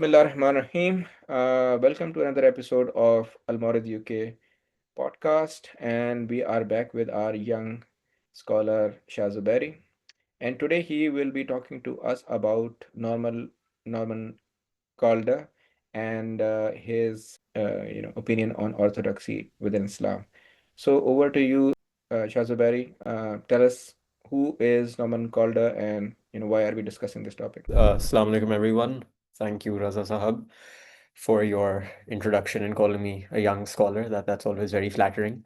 Bismillah Rahman Rahim. Welcome to another episode of Al-Mawrid UK podcast, and we are back with our young scholar Shah Zuberi. And today he will be talking to us about Norman Calder and his opinion on orthodoxy within Islam. So over to you, Shah Zuberi. Tell us who is Norman Calder, and why are we discussing this topic? Assalamu alaikum, everyone. Thank you, Raza Sahab, for your introduction and calling me a young scholar. That's always very flattering.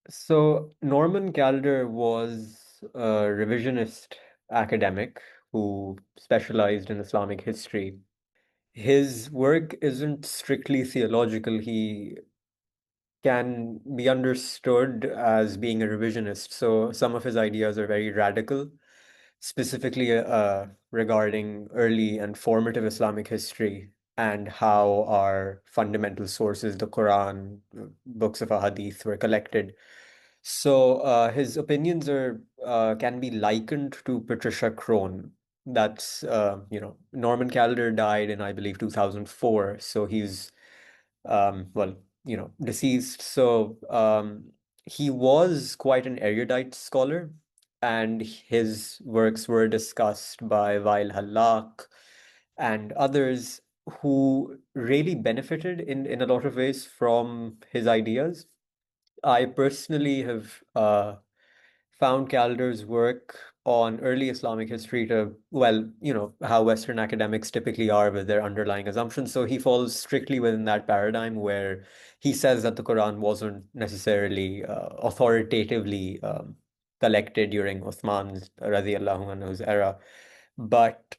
So, Norman Calder was a revisionist academic who specialized in Islamic history. His work isn't strictly theological. He can be understood as being a revisionist. So, some of his ideas are very radical, specifically regarding early and formative Islamic history and how our fundamental sources, the Quran, books of Ahadith, were collected. So his opinions are can be likened to Patricia Crone. That's Norman Calder died in, I believe, 2004. So he's well, deceased. So he was quite an erudite scholar, and his works were discussed by Wael Hallaq and others who really benefited in a lot of ways from his ideas. I personally have found Calder's work on early Islamic history to, well, how Western academics typically are with their underlying assumptions. So he falls strictly within that paradigm where he says that the Quran wasn't necessarily authoritatively collected during Uthman's radiallahu anhu's era, but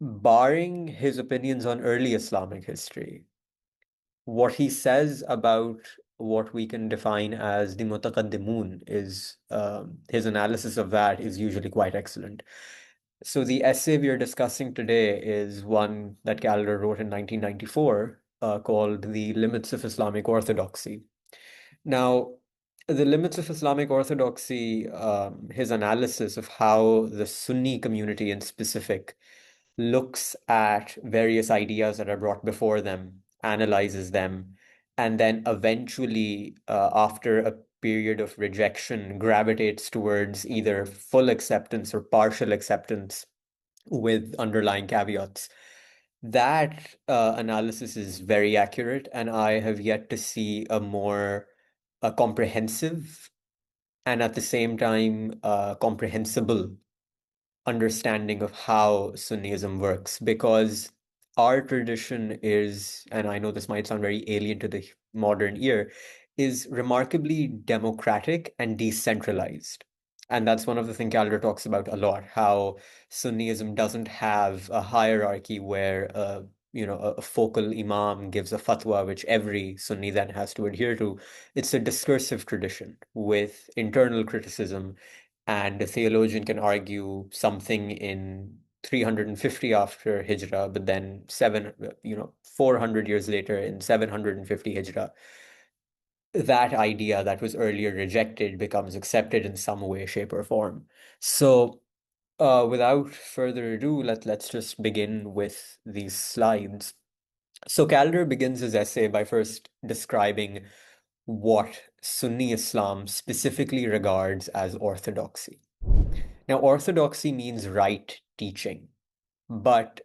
barring his opinions on early Islamic history, what he says about what we can define as the mutaqaddimun is his analysis of that is usually quite excellent. So the essay we are discussing today is one that Calder wrote in 1994 called The Limits of Islamic Orthodoxy. Now, the limits of Islamic Orthodoxy, his analysis of how the Sunni community in specific looks at various ideas that are brought before them, analyzes them, and then eventually, after a period of rejection, gravitates towards either full acceptance or partial acceptance with underlying caveats. That analysis is very accurate, and I have yet to see a more comprehensive and at the same time comprehensible understanding of how Sunnism works, because our tradition is, and I know this might sound very alien to the modern ear, is remarkably democratic and decentralized. And that's one of the things Calder talks about a lot, how Sunnism doesn't have a hierarchy where a focal imam gives a fatwa which every Sunni then has to adhere to. It's a discursive tradition with internal criticism, and a theologian can argue something in 350 after Hijrah, but then 400 years later in 750 Hijrah, that idea that was earlier rejected becomes accepted in some way, shape, or form. So, without further ado, let's just begin with these slides. So Calder begins his essay by first describing what Sunni Islam specifically regards as orthodoxy. Now, orthodoxy means right teaching, but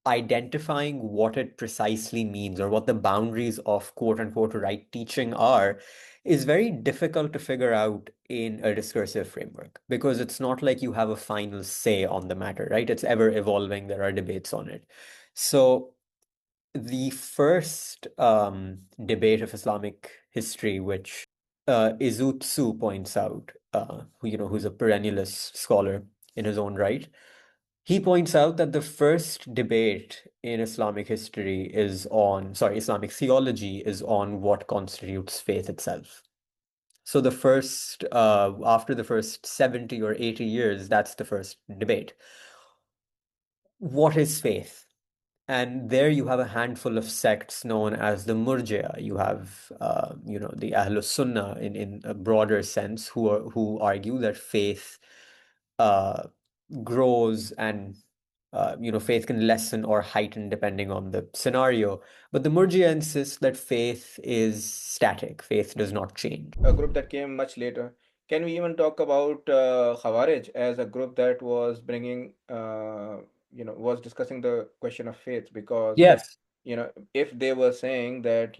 identifying what it precisely means or what the boundaries of quote unquote right teaching are is very difficult to figure out in a discursive framework because it's not like you have a final say on the matter, right? It's ever evolving, there are debates on it. So, the first debate of Islamic history, which Izutsu points out, who's a perennialist scholar in his own right, he points out that the first debate in Islamic history Islamic theology is on what constitutes faith itself. So after the first 70 or 80 years, that's the first debate. What is faith? And there you have a handful of sects known as the Murji'a. You have, the Ahlus Sunnah in a broader sense, who argue that faith uh, grows and faith can lessen or heighten depending on the scenario. But the Murji'a insists that faith is static, faith does not change. A group that came much later. Can we even talk about Khawarij as a group that was bringing, was discussing the question of faith? Because, Yes. if they were saying that,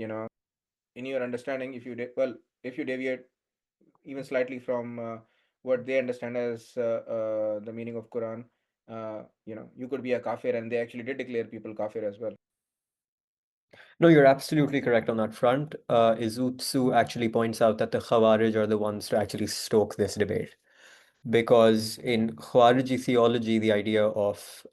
in your understanding, if you deviate even slightly from what they understand as the meaning of Quran, you could be a kafir, and they actually did declare people kafir as well. No, you're absolutely correct on that front. Izutsu actually points out that the Khawarij are the ones to actually stoke this debate. Because in Khawariji theology, the idea of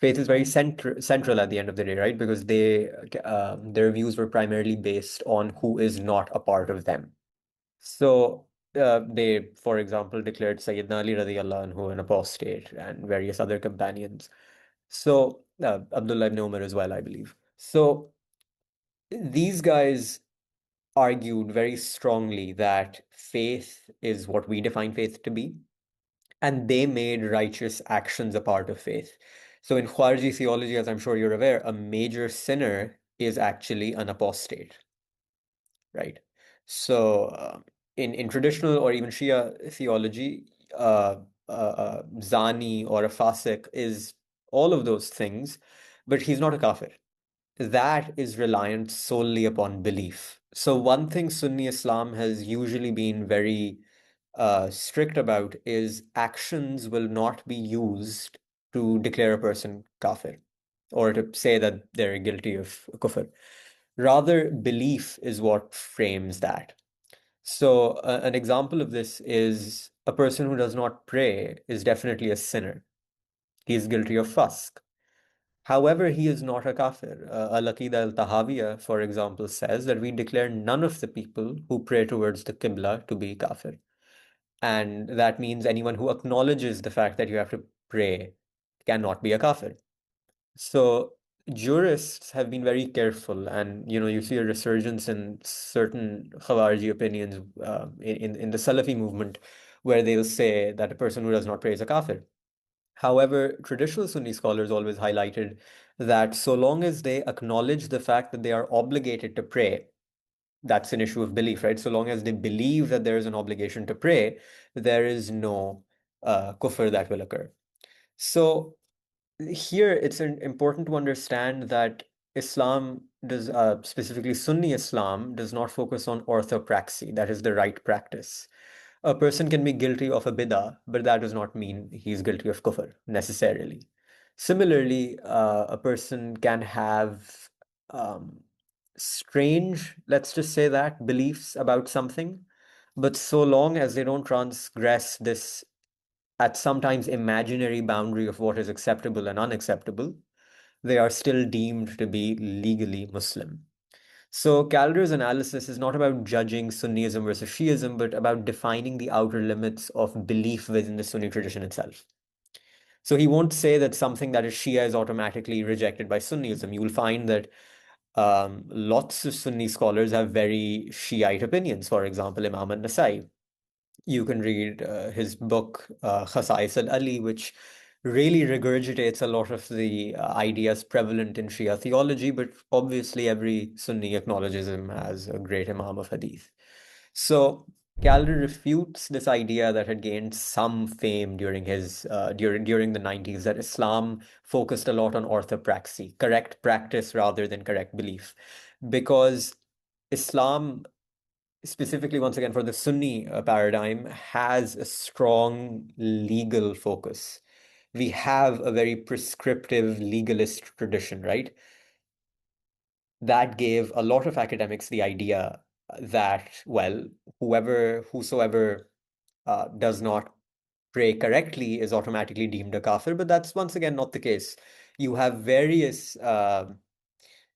faith is very central at the end of the day, right? Because their views were primarily based on who is not a part of them. So they, for example, declared Sayyidina Ali radiallahu anhu an apostate and various other companions. So Abdullah ibn Umar as well, I believe. So these guys argued very strongly that faith is what we define faith to be, and they made righteous actions a part of faith. So in Khawariji theology, as I'm sure you're aware, a major sinner is actually an apostate, right? So in traditional or even Shia theology, Zani or a Fasik is all of those things, but he's not a kafir. That is reliant solely upon belief. So one thing Sunni Islam has usually been very strict about is actions will not be used to declare a person kafir or to say that they're guilty of kufr. Rather, belief is what frames that. So an example of this is a person who does not pray is definitely a sinner. He is guilty of fask. However, he is not a kafir. Al-Aqidah al-Tahawiyah, for example, says that we declare none of the people who pray towards the Qibla to be kafir. And that means anyone who acknowledges the fact that you have to pray cannot be a kafir. So jurists have been very careful, and you see a resurgence in certain Khawariji opinions in the Salafi movement, where they'll say that a person who does not pray is a kafir. However, traditional Sunni scholars always highlighted that so long as they acknowledge the fact that they are obligated to pray, that's an issue of belief, right? So long as they believe that there is an obligation to pray, there is no kufr that will occur. So here it's important to understand that Islam does, specifically Sunni Islam, does not focus on orthopraxy, that is the right practice. A person can be guilty of a bid'ah, but that does not mean he's guilty of kufr necessarily. Similarly, a person can have um, strange, let's just say that, beliefs about something, but so long as they don't transgress this at sometimes imaginary boundary of what is acceptable and unacceptable, they are still deemed to be legally Muslim. So Calder's analysis is not about judging Sunnism versus Shiism, but about defining the outer limits of belief within the Sunni tradition itself. So he won't say that something that is Shia is automatically rejected by Sunnism. You will find that lots of Sunni scholars have very Shiite opinions. For example, Imam al-Nasai. You can read his book, Khasa'is al-Ali, which really regurgitates a lot of the ideas prevalent in Shia theology, but obviously every Sunni acknowledges him as a great Imam of Hadith. So Calder refutes this idea that had gained some fame during his during the 90s, that Islam focused a lot on orthopraxy, correct practice rather than correct belief, because Islam, specifically once again for the Sunni paradigm, has a strong legal focus. We have a very prescriptive legalist tradition, right? That gave a lot of academics the idea that, well, whosoever does not pray correctly is automatically deemed a kafir, but that's once again not the case. You have various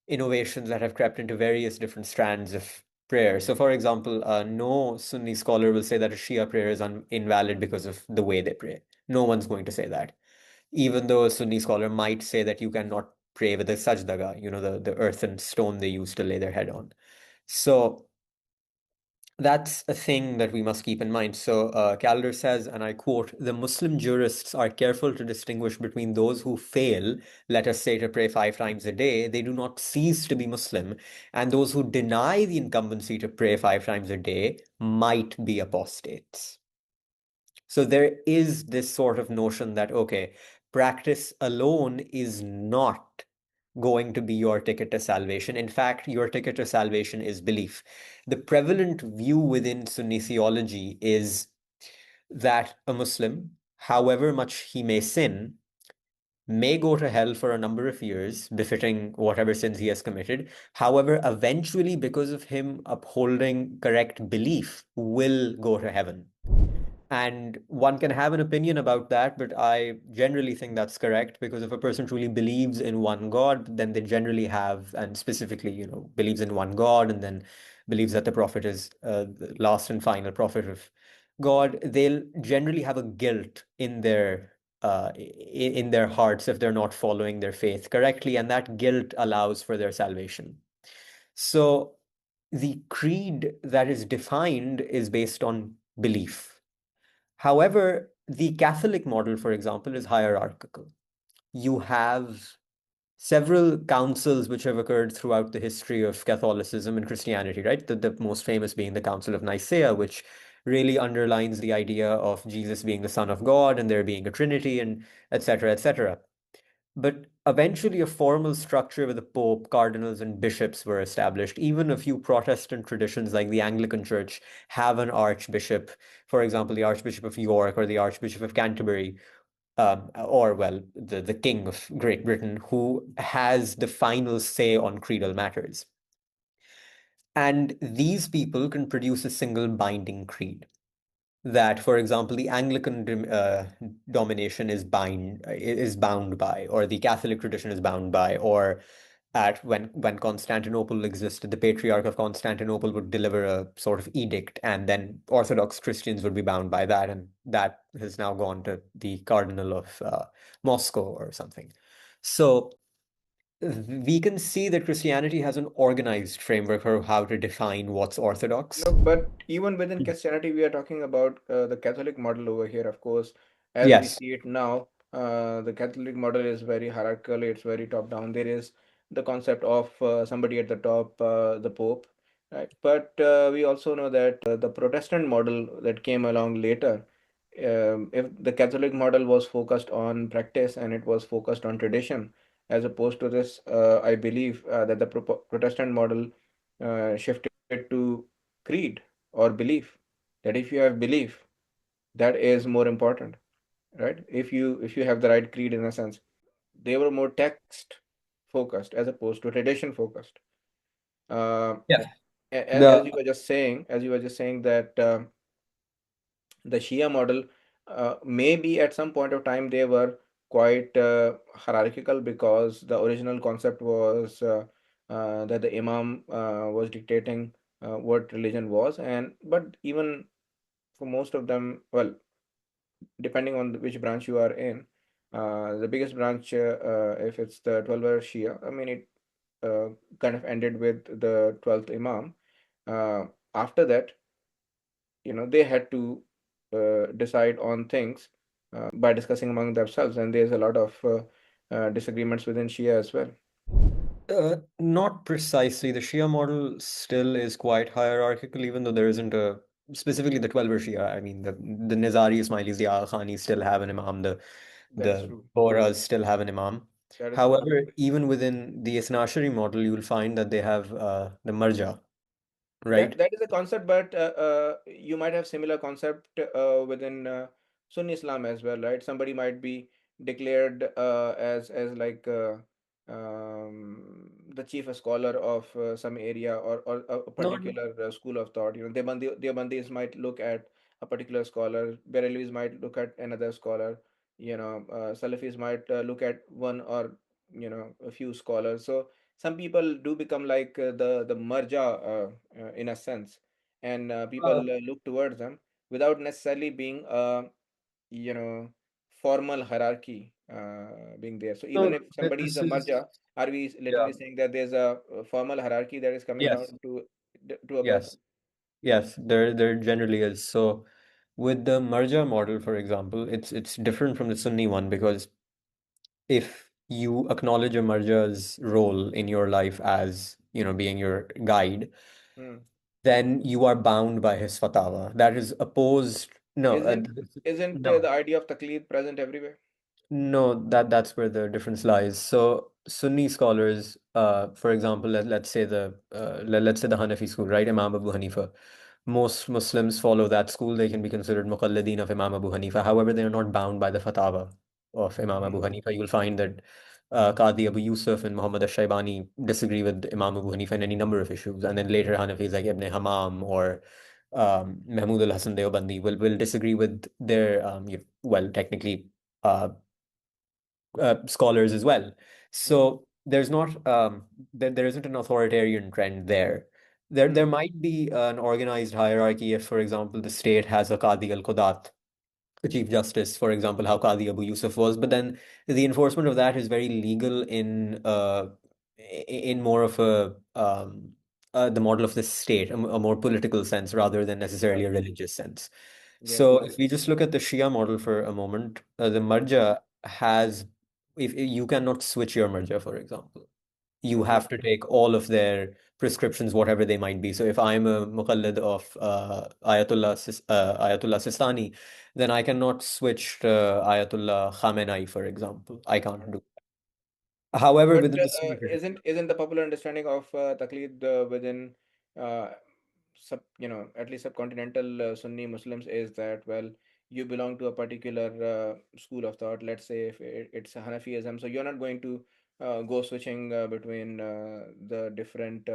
innovations that have crept into various different strands of prayer. So, for example, no Sunni scholar will say that a Shia prayer is invalid because of the way they pray. No one's going to say that. Even though a Sunni scholar might say that you cannot pray with a sajdaga, the earthen stone they used to lay their head on. So, That's a thing that we must keep in mind. So, Calder says, and I quote, the Muslim jurists are careful to distinguish between those who fail, let us say, to pray 5 times a day, they do not cease to be Muslim, and those who deny the incumbency to pray 5 times a day might be apostates. So there is this sort of notion that, okay, practice alone is not going to be your ticket to salvation. In fact, your ticket to salvation is belief. The prevalent view within Sunni theology is that a Muslim, however much he may sin, may go to hell for a number of years, befitting whatever sins he has committed. However, eventually, because of him upholding correct belief, will go to heaven. And one can have an opinion about that, but I generally think that's correct because if a person truly believes in one God, then they generally have, and specifically, believes in one God and then believes that the Prophet is the last and final prophet of God, they'll generally have a guilt in their hearts if they're not following their faith correctly, and that guilt allows for their salvation. So the creed that is defined is based on belief. However, the Catholic model, for example, is hierarchical. You have several councils which have occurred throughout the history of Catholicism and Christianity, right? The most famous being the Council of Nicaea, which really underlines the idea of Jesus being the Son of God and there being a Trinity and etc., etc. But eventually, a formal structure with the Pope, cardinals, and bishops were established. Even a few Protestant traditions, like the Anglican Church, have an archbishop, for example, the Archbishop of York or the Archbishop of Canterbury, or, well, the King of Great Britain, who has the final say on creedal matters. And these people can produce a single binding creed that, for example, the Anglican domination is bound by, or the Catholic tradition is bound by, or at when Constantinople existed, the Patriarch of Constantinople would deliver a sort of edict, and then Orthodox Christians would be bound by that, and that has now gone to the Cardinal of Moscow or something. So we can see that Christianity has an organized framework for how to define what's orthodox. But even within Christianity, we are talking about the Catholic model over here. Of course, as we Yes. see it now, the Catholic model is very hierarchical. It's very top down. There is the concept of somebody at the top, the Pope, right? But we also know that the Protestant model that came along later, if the Catholic model was focused on practice and it was focused on tradition, as opposed to this, I believe that the Protestant model shifted to creed or belief, that if you have belief, that is more important, right? If you have the right creed, in a sense, they were more text focused as opposed to tradition focused. uh, Yeah. as The you were just saying, that the Shia model, maybe at some point of time they were quite hierarchical, because the original concept was that the imam was dictating what religion was. And but even for most of them, well, depending on which branch you are in, the biggest branch, if it's the 12-hour Shia, I mean, it uh, kind of ended with the 12th imam. After that, they had to decide on things by discussing among themselves, and there's a lot of disagreements within Shia as well. Not precisely. The Shia model still is quite hierarchical, even though there isn't a specifically the 12 Shia. I mean, the Nizari Ismailis, the Aga Khanis still have an imam. The That is the true. Bohras still have an imam. That is true. However, even within the Isna Ashari model, you'll find that they have the marja, right? That is a concept, but you might have similar concept within Sunni Islam as well, right? Somebody might be declared as like the chief scholar of some area, or a Not particular school of thought. Deobandis might look at a particular scholar, Barelvis might look at another scholar, Salafis might look at one or a few scholars. So some people do become like the marja, in a sense, and people uh, look towards them without necessarily being you know formal hierarchy being there. So even no, if somebody is this a is marja, are we yeah. literally saying that there's a formal hierarchy that is coming Yes. down to a Yes. person? Yes, there generally is. So with the marja model, for example, it's different from the Sunni one because if you acknowledge a marja's role in your life as, being your guide, Hmm. then you are bound by his fatwa. That is opposed. No, Isn't no. the idea of taqlid present everywhere? No, that's where the difference lies. So Sunni scholars, for example, let's say the Hanafi school, right? Imam Abu Hanifa. Most Muslims follow that school. They can be considered muqalladeen of Imam Abu Hanifa. However, they are not bound by the fatwa of Imam Abu Hmm. Hanifa. You'll find that Qadi Abu Yusuf and Muhammad al-Shaybani disagree with Imam Abu Hanifa in any number of issues. And then later Hanafis like Ibn Hammam or Mahmud al-Hasan Deobandi will disagree with their, well, technically scholars as well. Hmm. So there's not there isn't an authoritarian trend there. There Hmm. might be an organized hierarchy if, for example, the state has a Qadi al-Qudat, a Chief Justice, for example, how Qadi Abu Yusuf was, but then the enforcement of that is very legal in more of the model of the state, a more political sense rather than necessarily Right. a religious sense. Yeah. So if we just look at the Shia model for a moment, the marja has, if you cannot switch your marja, for example, you Okay. have to take all of their prescriptions, whatever they might be. So if I'm a muqallid of Ayatollah Sistani, then I cannot switch to Ayatollah Khamenei, for example. I can't do. However, But within the Sunni tradition, isn't the popular understanding of taqlid within uh, at least subcontinental Sunni Muslims is that, well, you belong to a particular school of thought. Let's say if it's a Hanafiism, so you're not going to go switching between the different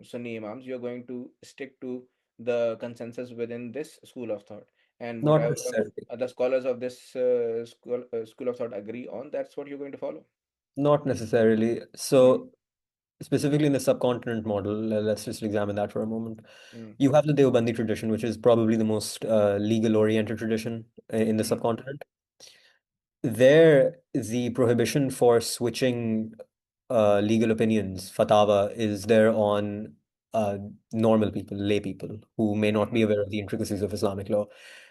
Sunni imams. You're going to stick to the consensus within this school of thought, and not whatever necessarily. the scholars of this school of thought agree on, that's what you're going to follow. Not necessarily. Mm, So specifically in the subcontinent model, let's just examine that for a moment. mm, You have the Deobandi tradition, which is probably the most legal-oriented tradition in the mhm, subcontinent. There, the prohibition for switching legal opinions, fatwa, is there on uh, normal people, lay people who may not be mhm. aware of the intricacies of Islamic law.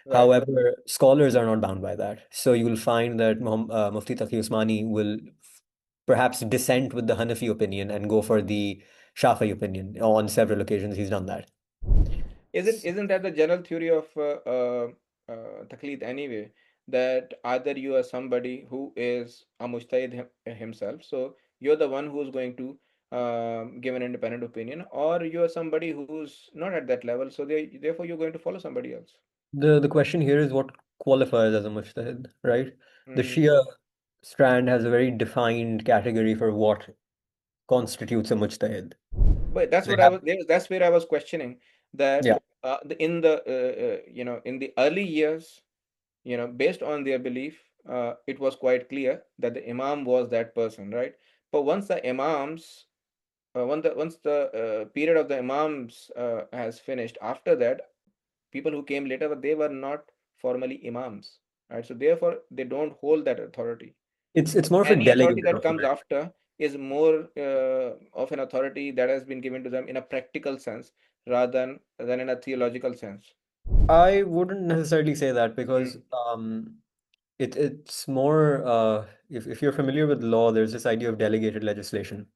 Right. However, scholars are not bound by that. So you will find that Mufti Taqi Usmani will perhaps dissent with the Hanafi opinion and go for the Shafi opinion. On several occasions, he's done that. Isn't that the general theory of taqlid anyway? That either you are somebody who is a mujtahid himself, so you're the one who's going to give an independent opinion, or you are somebody who's not at that level, so therefore you're going to follow somebody else. The question here is what qualifies as a mujtahid, right? The Hmm. Shia strand has a very defined category for what constitutes a mujtahid. But that's They what I have, was. That's where I was questioning that yeah, in the in the early years, based on their belief, it was quite clear that the imam was that person, right? But once the imams, once the period of the imams has finished, after that, people who came later, they were not formally imams, right? So therefore, they don't hold that authority. it's more of a Any authority delegated that comes authority. after is more of an authority that has been given to them in a practical sense rather than in a theological sense. I wouldn't necessarily say that because Mm. it's more if you're familiar with law, there's this idea of delegated legislation,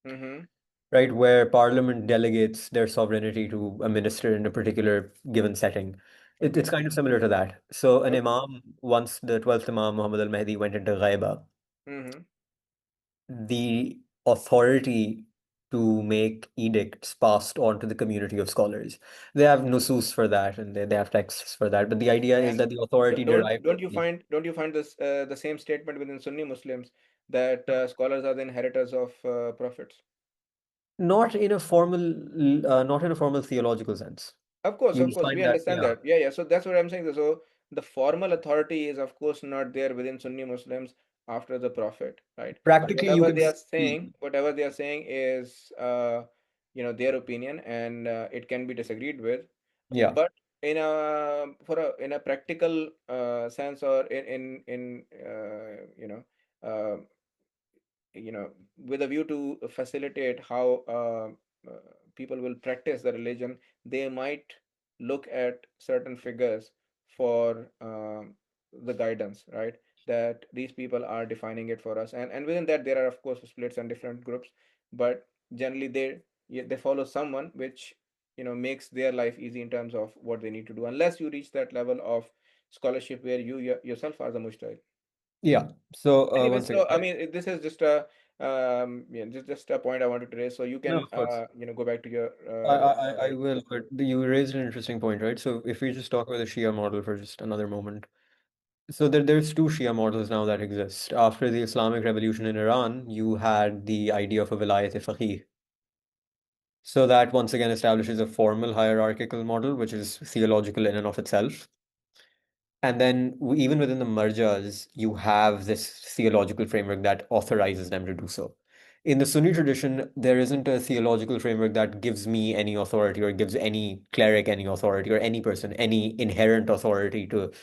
Mm-hmm. right? Where Parliament delegates their sovereignty to a minister in a particular given setting. It's Okay. kind of similar to that. So an Okay. imam, once the 12th Imam Muhammad al-Mahdi went into ghaiba, Mm-hmm. the authority to make edicts passed on to the community of scholars. They have nusus for that and they have texts for that. But the idea is And that the authority derived from the, don't you find this the same statement within Sunni Muslims that scholars are the inheritors of prophets? not in a formal theological sense. Of You'll course, we find that, understand yeah. that. Yeah, yeah. So that's what I'm saying. So the formal authority is, of course, not there within Sunni Muslims after the Prophet, right? Practically, you can see, Whatever they are saying is, their opinion, and it can be disagreed with. yeah. But in a practical sense, or in uh, with a view to facilitate how people will practice the religion, they might look at certain figures for the guidance, right? That these people are defining it for us, and within that there are of course splits and different groups, but generally they, yeah, they follow someone which makes their life easy in terms of what they need to do, unless you reach that level of scholarship where you yourself are the mujtahid. Yeah. So Anyways, once again, so I right? mean, this is just a yeah, just a point I wanted to raise. So you No, can of course. go back to your I right. will, but you raised an interesting point, right? So if we just talk about the Shia model for just another moment. So there's two Shia models now that exist. After the Islamic Revolution in Iran, you had the idea of a Vilayat-e-Faqih. So that once again establishes a formal hierarchical model, which is theological in and of itself. And then even within the marjas, you have this theological framework that authorizes them to do so. In the Sunni tradition, there isn't a theological framework that gives me any authority or gives any cleric any authority or any person any inherent authority to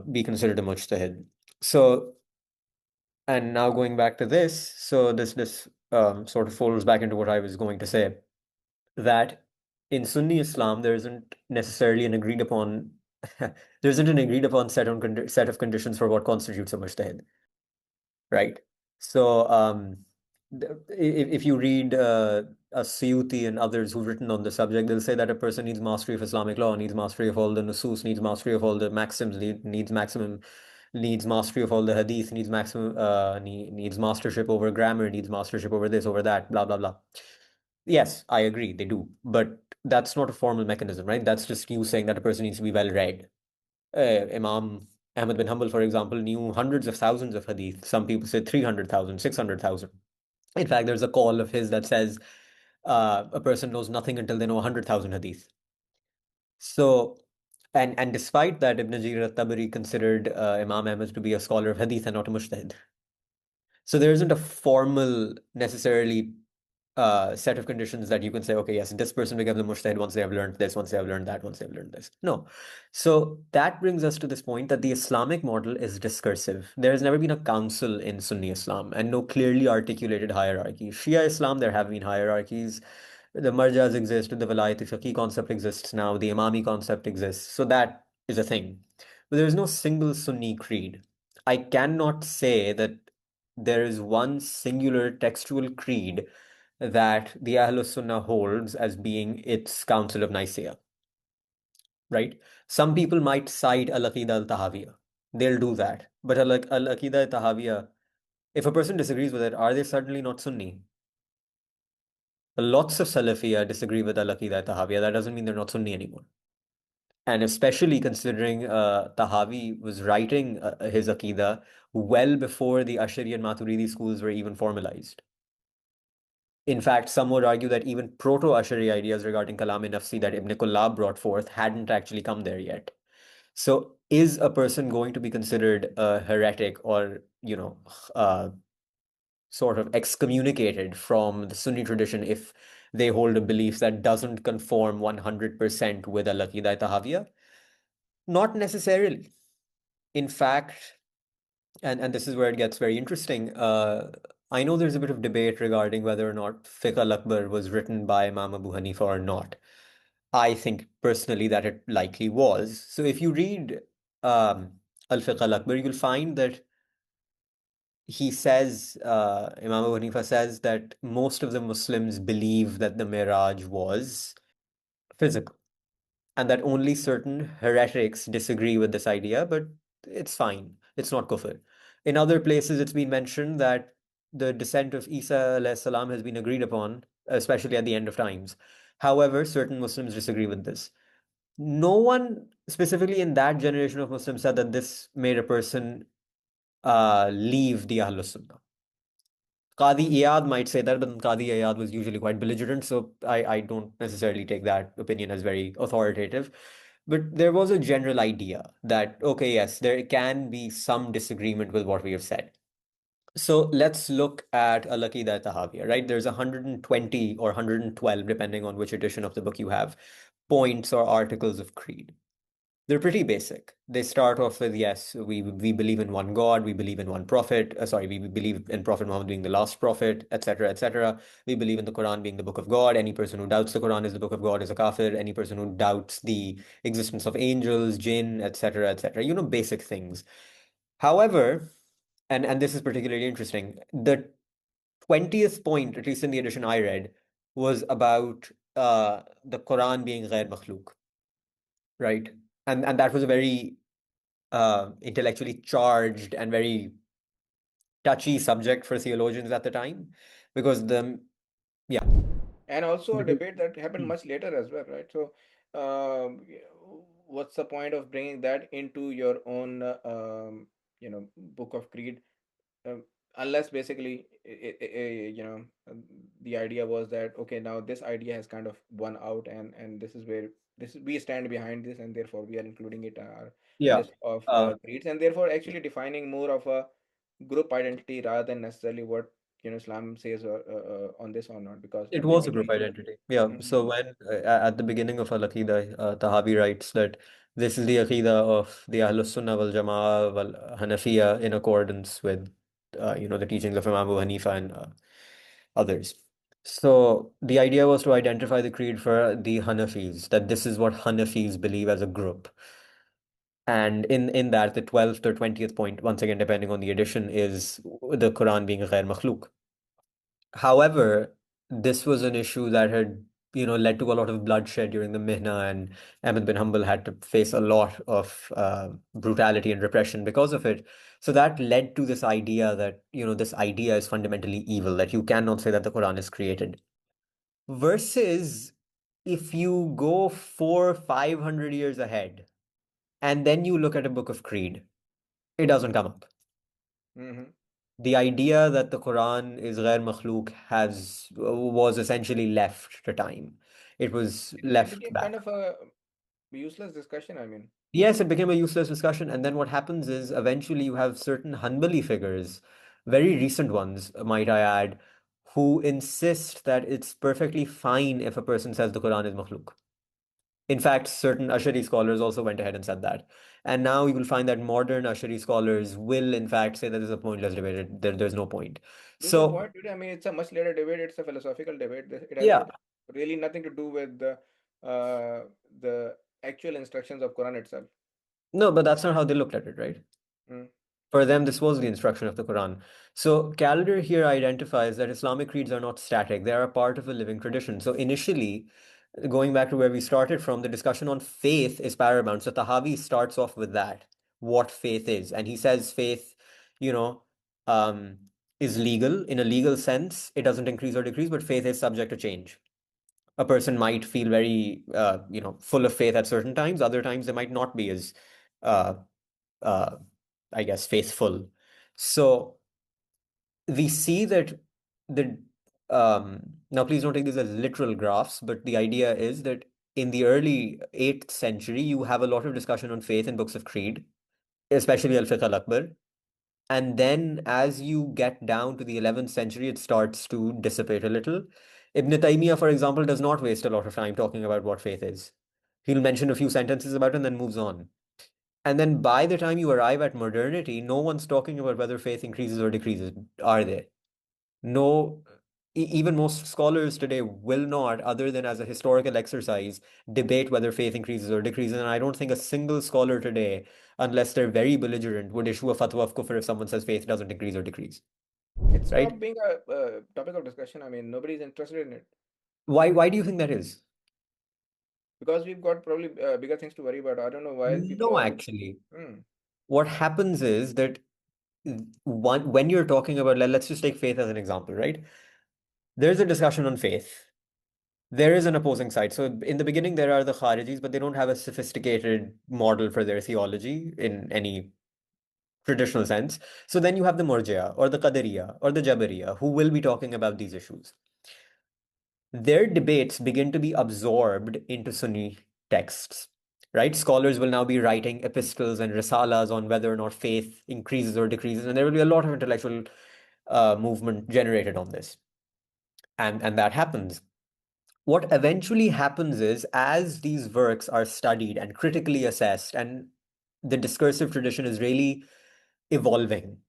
be considered a mujtahid. So, and now going back to this, so this sort of folds back into what I was going to say, that in Sunni Islam there isn't necessarily an agreed upon there isn't an agreed upon set of conditions for what constitutes a mujtahid, right? So if you read Suyuti and others who've written on the subject, they'll say that a person needs mastery of Islamic law, needs mastery of all the nusus, needs mastery of all the maxims, needs mastery of all the hadith, needs mastership over grammar, needs mastership over this, over that, blah blah blah. Yes, I agree, they do, but that's not a formal mechanism, right? That's just you saying that a person needs to be well read. Imam Ahmad bin Hanbal, for example, knew hundreds of thousands of hadith. Some people say 300,000, 600,000. In fact, there's a call of his that says a person knows nothing until they know 100,000 hadith. So, and despite that, Ibn Jarir at-Tabari considered Imam Ahmad to be a scholar of hadith and not a mujtahid. So there isn't a formal necessarily set of conditions that you can say, okay, yes, this person becomes a mujtahid once they have learned this, once they have learned that, once they have learned this. No. So that brings us to this point that the Islamic model is discursive. There has never been a council in Sunni Islam and no clearly articulated hierarchy. Shia Islam, there have been hierarchies. The marjas exist, the Vilayat Fiqh concept exists now, the Imami concept exists. So that is a thing. But there is no single Sunni creed. I cannot say that there is one singular textual creed that the Ahlus Sunnah holds as being its Council of Nicaea, right? Some people might cite Al-Aqidah al-Tahawiyah. They'll do that. But Al-Aqidah al-Tahawiyah, if a person disagrees with it, are they certainly not Sunni? Lots of Salafiyah disagree with Al-Aqidah al-Tahawiyah. That doesn't mean they're not Sunni anymore. And especially considering Tahawi was writing his Aqidah well before the Ashari and Maturidi schools were even formalized. In fact, some would argue that even proto-Ashari ideas regarding Kalam-e-Nafsi that Ibn Kullab brought forth hadn't actually come there yet. So is a person going to be considered a heretic or, uh, sort of excommunicated from the Sunni tradition if they hold a belief that doesn't conform 100% with Al-Aqidah Tahawiyah? Not necessarily. In fact, and this is where it gets very interesting. I know there's a bit of debate regarding whether or not Fiqh al-Akbar was written by Imam Abu Hanifa or not. I think personally that it likely was. So if you read um, Al-Fiqh al-Akbar, you'll find that he says, Imam Abu Hanifa says that most of the Muslims believe that the Miraj was physical, and that only certain heretics disagree with this idea, but it's fine. It's not kufr. In other places, it's been mentioned that the descent of Isa alayhi salam has been agreed upon, especially at the end of times. However, certain Muslims disagree with this. No one specifically in that generation of Muslims said that this made a person leave the Ahlus Sunnah. Qadi Iyad might say that, but Qadi Iyad was usually quite belligerent, so I don't necessarily take that opinion as very authoritative. But there was a general idea that, okay, yes, there can be some disagreement with what we have said. So let's look at Al-Aqidah Tahawiyah, right? There's 120 or 112, depending on which edition of the book you have, points or articles of creed. They're pretty basic. They start off with, yes, we believe in one God, we believe in one prophet. Sorry, we believe in Prophet Muhammad being the last prophet, etc., etc. We believe in the Quran being the book of God. Any person who doubts the Quran is the book of God is a kafir. Any person who doubts the existence of angels, jinn, etc., etc. Basic things. However, and this is particularly interesting, the 20th point, at least in the edition I read, was about the Quran being ghair makhluk, right? And that was a very intellectually charged and very touchy subject for theologians at the time, because yeah. And also a Because- debate that happened Hmm. much later as well, right? So, what's the point of bringing that into your own, book of creed? um, Unless basically the idea was that, okay, now this idea has kind of won out, and this is where we stand behind this, and therefore we are including it in our Yeah. list of Uh, creeds, and therefore actually defining more of a group identity rather than necessarily what Islam says on this or not, because it was a group ultimately. identity. Yeah. Mhm. So when at the beginning of Al-Aqidah, Tahawi writes that this is the Aqidah of the Ahlus Sunnah wal Jama'ah wal Hanafiya in accordance with the teachings of Imam Abu Hanifa and others. So the idea was to identify the creed for the Hanafis, that this is what Hanafis believe as a group. And in that, the 12th or 20th point, once again, depending on the edition, is the Quran being ghair makhluk. However, this was an issue that had, led to a lot of bloodshed during the Mihna, and Ahmed bin Hanbal had to face a lot of brutality and repression because of it. So that led to this idea that, this idea is fundamentally evil, that you cannot say that the Quran is created. Versus if you go 500 years ahead and then you look at a book of creed, it doesn't come up. Mhm. The idea that the Quran is ghair makhluk was essentially left to time. It was It left became back. kind of a useless discussion, I mean. Yes, it became a useless discussion. And then what happens is eventually you have certain Hanbali figures, very recent ones, might I add, who insist that it's perfectly fine if a person says the Quran is makhluk. In fact, certain Ashari scholars also went ahead and said that. And now you will find that modern Ashari scholars will, in fact, say that this is a pointless debate. There's no point. There's no So, point, dude. I mean, it's a much later debate. It's a philosophical debate. It has yeah, really nothing to do with the actual instructions of Quran itself. no, but that's not how they looked at it, right? Mm. For them, this was the instruction of the Quran. So, Calder here identifies that Islamic creeds are not static, they are a part of a living tradition. So, initially, going back to where we started from, the discussion on faith is paramount. So, Tahawi starts off with that, what faith is. And he says faith, you know, um, is legal. In a legal sense, it doesn't increase or decrease, but faith is subject to change. A person might feel very, full of faith at certain times. Other times, they might not be as uh, uh, I guess, faithful. So we see that the now please don't take this as literal graphs, but the idea is that in the early 8th century, you have a lot of discussion on faith in books of creed, especially Al-Fiqh al-Akbar. And then as you get down to the 11th century, it starts to dissipate a little. Ibn Taymiyyah, for example, does not waste a lot of time talking about what faith is. He'll mention a few sentences about it and then moves on. And then by the time you arrive at modernity, no one's talking about whether faith increases or decreases, are they? No, even most scholars today will not, other than as a historical exercise, debate whether faith increases or decreases. And I don't think a single scholar today, unless they're very belligerent, would issue a fatwa of kufr if someone says faith doesn't increase or decrease, It right? stopped being a topic of discussion. I mean, nobody's interested in it Why do you think that is? because we've got probably bigger things to worry about. I don't know why people No, are. actually. Hmm. What happens is that when you're talking about, let's just take faith as an example, right? There's a discussion on faith. There is an opposing side. So in the beginning, there are the Kharijis, but they don't have a sophisticated model for their theology in any traditional sense. So then you have the Murji'a or the Qadariya or the Jabariya who will be talking about these issues. Their debates begin to be absorbed into Sunni texts, right? Scholars will now be writing epistles and risalas on whether or not faith increases or decreases, and there will be a lot of intellectual movement generated on this. And that happens. what eventually happens is, as these works are studied and critically assessed, and the discursive tradition is really evolving,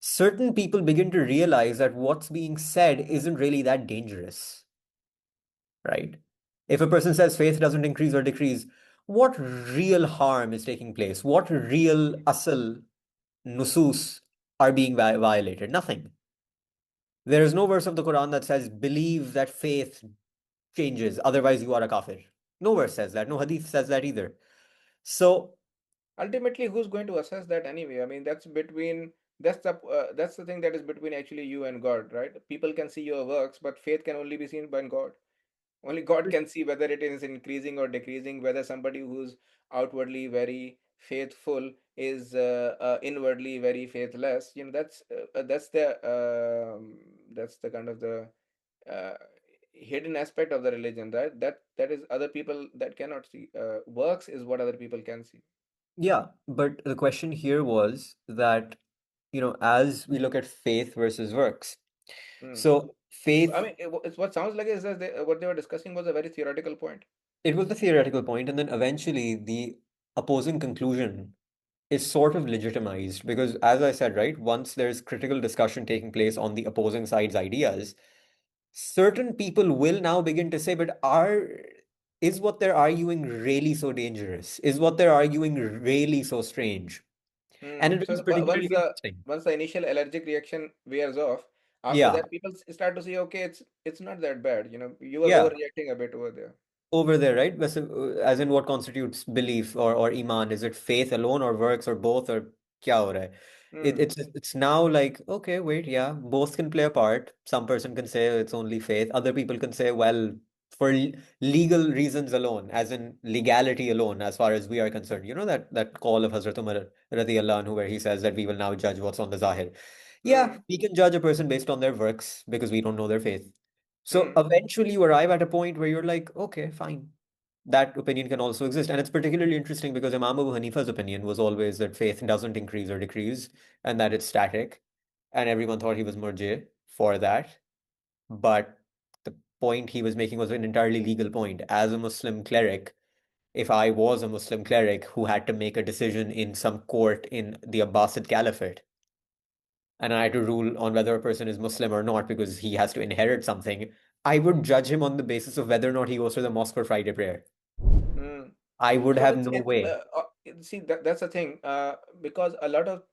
certain people begin to realize that what's being said isn't really that dangerous, right? If a person says faith doesn't increase or decrease, what real harm is taking place? What real asal nusus are being violated? Nothing. There is no verse of the Quran that says believe that faith changes, otherwise you are a kafir. No verse says that. No hadith says that either. So, Ultimately, who's going to assess that anyway? I mean, that's the thing that is between actually you and God, right? People can see your works, but faith can only be seen by God. Only God can see whether it is increasing or decreasing, whether somebody who's outwardly very faithful is inwardly very faithless. That's the kind of the uh, hidden aspect of the religion, right? That is other people that cannot see. Works is what other people can see. yeah, but the question here was that, as we look at faith versus works, Hmm. so I faith, mean, it's what sounds like is that what they were discussing was a very theoretical point. it was the theoretical point, and then eventually the opposing conclusion is sort of legitimized because, as I said, right, once there's critical discussion taking place on the opposing side's ideas, certain people will now begin to say, but is what they're arguing really so dangerous? Is what they're arguing really so strange? And it So becomes particularly interesting. once the initial allergic reaction wears off, after Yeah, that people start to say, okay, it's not that bad. You were yeah. overreacting a bit over there. Over there, right? As in what constitutes belief or iman? Is it faith alone or works or both or kya ho raha hai? Hmm. It's now like, okay, wait, yeah, both can play a part. Some person can say it's only faith. Other people can say, well, for legal reasons alone, as in legality alone, as far as we are concerned. You know that call of Hazrat Umar radiallahu anhu where he says that we will now judge what's on the zahir. Yeah, Hmm. we can judge a person based on their works because we don't know their faith. So Hmm. eventually you arrive at a point where you're like, okay, fine. That opinion can also exist. And it's particularly interesting because Imam Abu Hanifa's opinion was always that faith doesn't increase or decrease and that it's static. And everyone thought he was murji for that. But the point he was making was an entirely legal point. As a Muslim cleric, if I was a Muslim cleric who had to make a decision in some court in the Abbasid Caliphate, and I had to rule on whether a person is Muslim or not because he has to inherit something, I would judge him on the basis of whether or not he goes to the mosque for Friday prayer. Hmm. I would So have no way. see that's the thing. Because a lot of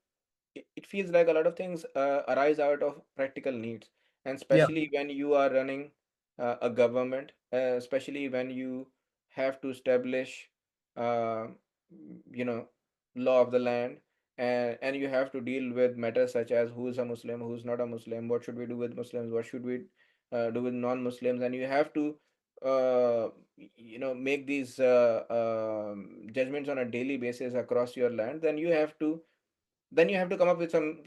it feels like a lot of things arise out of practical needs, and Yeah. especially when you are running a government, especially when you have to establish, uh, you know, law of the land, and you have to deal with matters such as who's a Muslim, who's not a Muslim, what should we do with Muslims, what should we do with non-Muslims, and you have to make these judgments on a daily basis across your land. Then you have to come up with some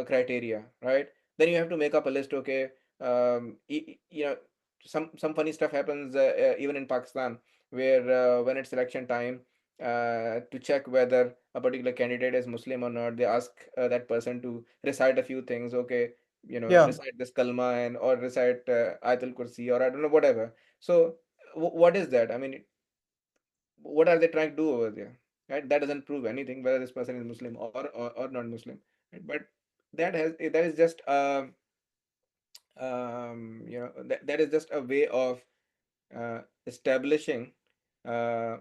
criteria, right? Then you have to make up a list. Okay, some funny stuff happens even in Pakistan, where when it's election time, to check whether a particular candidate is Muslim or not, they ask that person to recite a few things. Okay, Yeah. recite this kalma and or recite ayatul kursi, or I don't know, whatever. So what is that? I mean, what are they trying to do over there, right? That doesn't prove anything whether this person is Muslim or non-Muslim, right? But that is just that is just a way of establishing uh,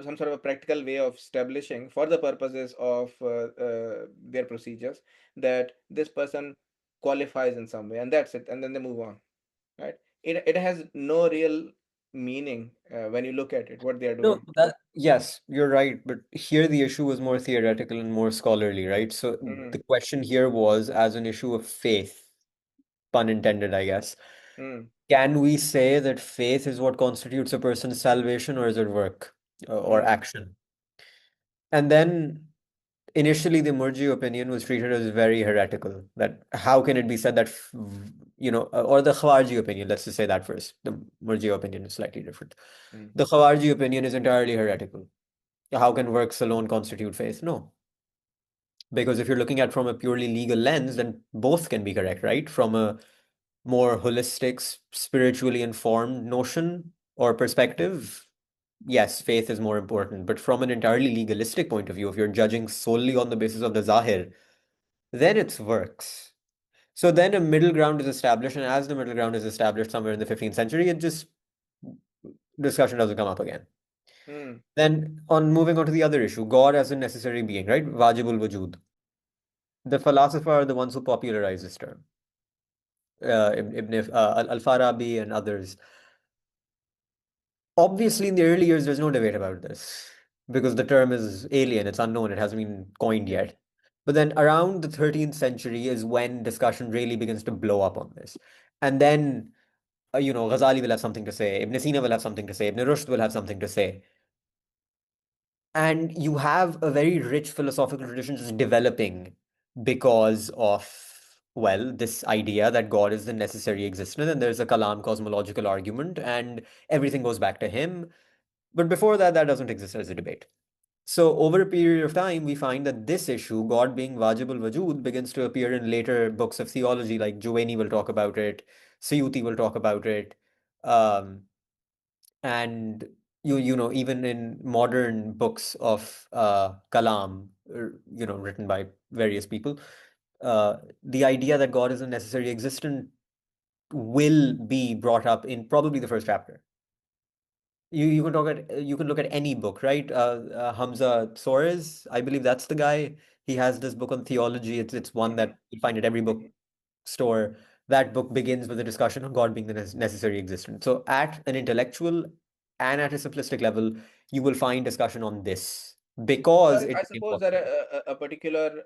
some sort of a practical way of establishing for the purposes of their procedures that this person qualifies in some way, and that's it, and then they move on, right? It has no real meaning when you look at it what they are No, doing. yes, you're right. But here the issue was more theoretical and more scholarly, right? So Mm, the question here was as an issue of faith, pun intended, I guess. mm, Can we say that faith is what constitutes a person's salvation, or is it work or mm, action? And then initially the Murji opinion was treated as very heretical. That how can it be said that, or the Khawarji opinion, let's just say that first. The Murji opinion is slightly different. mm, The Khawarji opinion is entirely heretical. How can works alone constitute faith? No. Because if you're looking at from a purely legal lens, then both can be correct, right? From a more holistic, spiritually informed notion or perspective, yes, faith is more important. But from an entirely legalistic point of view, if you're judging solely on the basis of the zahir, then it's works. So then a middle ground is established, and as the middle ground is established somewhere in the 15th century, it just discussion doesn't come up again. Hmm. Then on moving on to the other issue, God as a necessary being, right? Wajibul wujud. The philosophers are the ones who popularized this term. Al-Farabi and others. Obviously, in the early years, there's no debate about this because the term is alien, it's unknown, it hasn't been coined yet. But then around the 13th century is when discussion really begins to blow up on this. And then, Ghazali will have something to say, Ibn Sina will have something to say, Ibn Rushd will have something to say. And you have a very rich philosophical tradition just developing because of, well, this idea that God is the necessary existence, and there's a Kalam cosmological argument, and everything goes back to him. But before that, that doesn't exist as a debate. So over a period of time, we find that this issue, God being Wajibul Wajud, begins to appear in later books of theology, like Juwaini will talk about it, Suyuti will talk about it. Um, and even in modern books of kalam, written by various people, the idea that God is a necessary existent will be brought up in probably the first chapter. You can look at any book, right? Hamza Soares, I believe that's the guy. He has this book on theology. It's one Hmm. that you find at every bookstore. That book begins with a discussion on God being the necessary existence. So at an intellectual and at a simplistic level, you will find discussion on this because it I became suppose that popular. a particular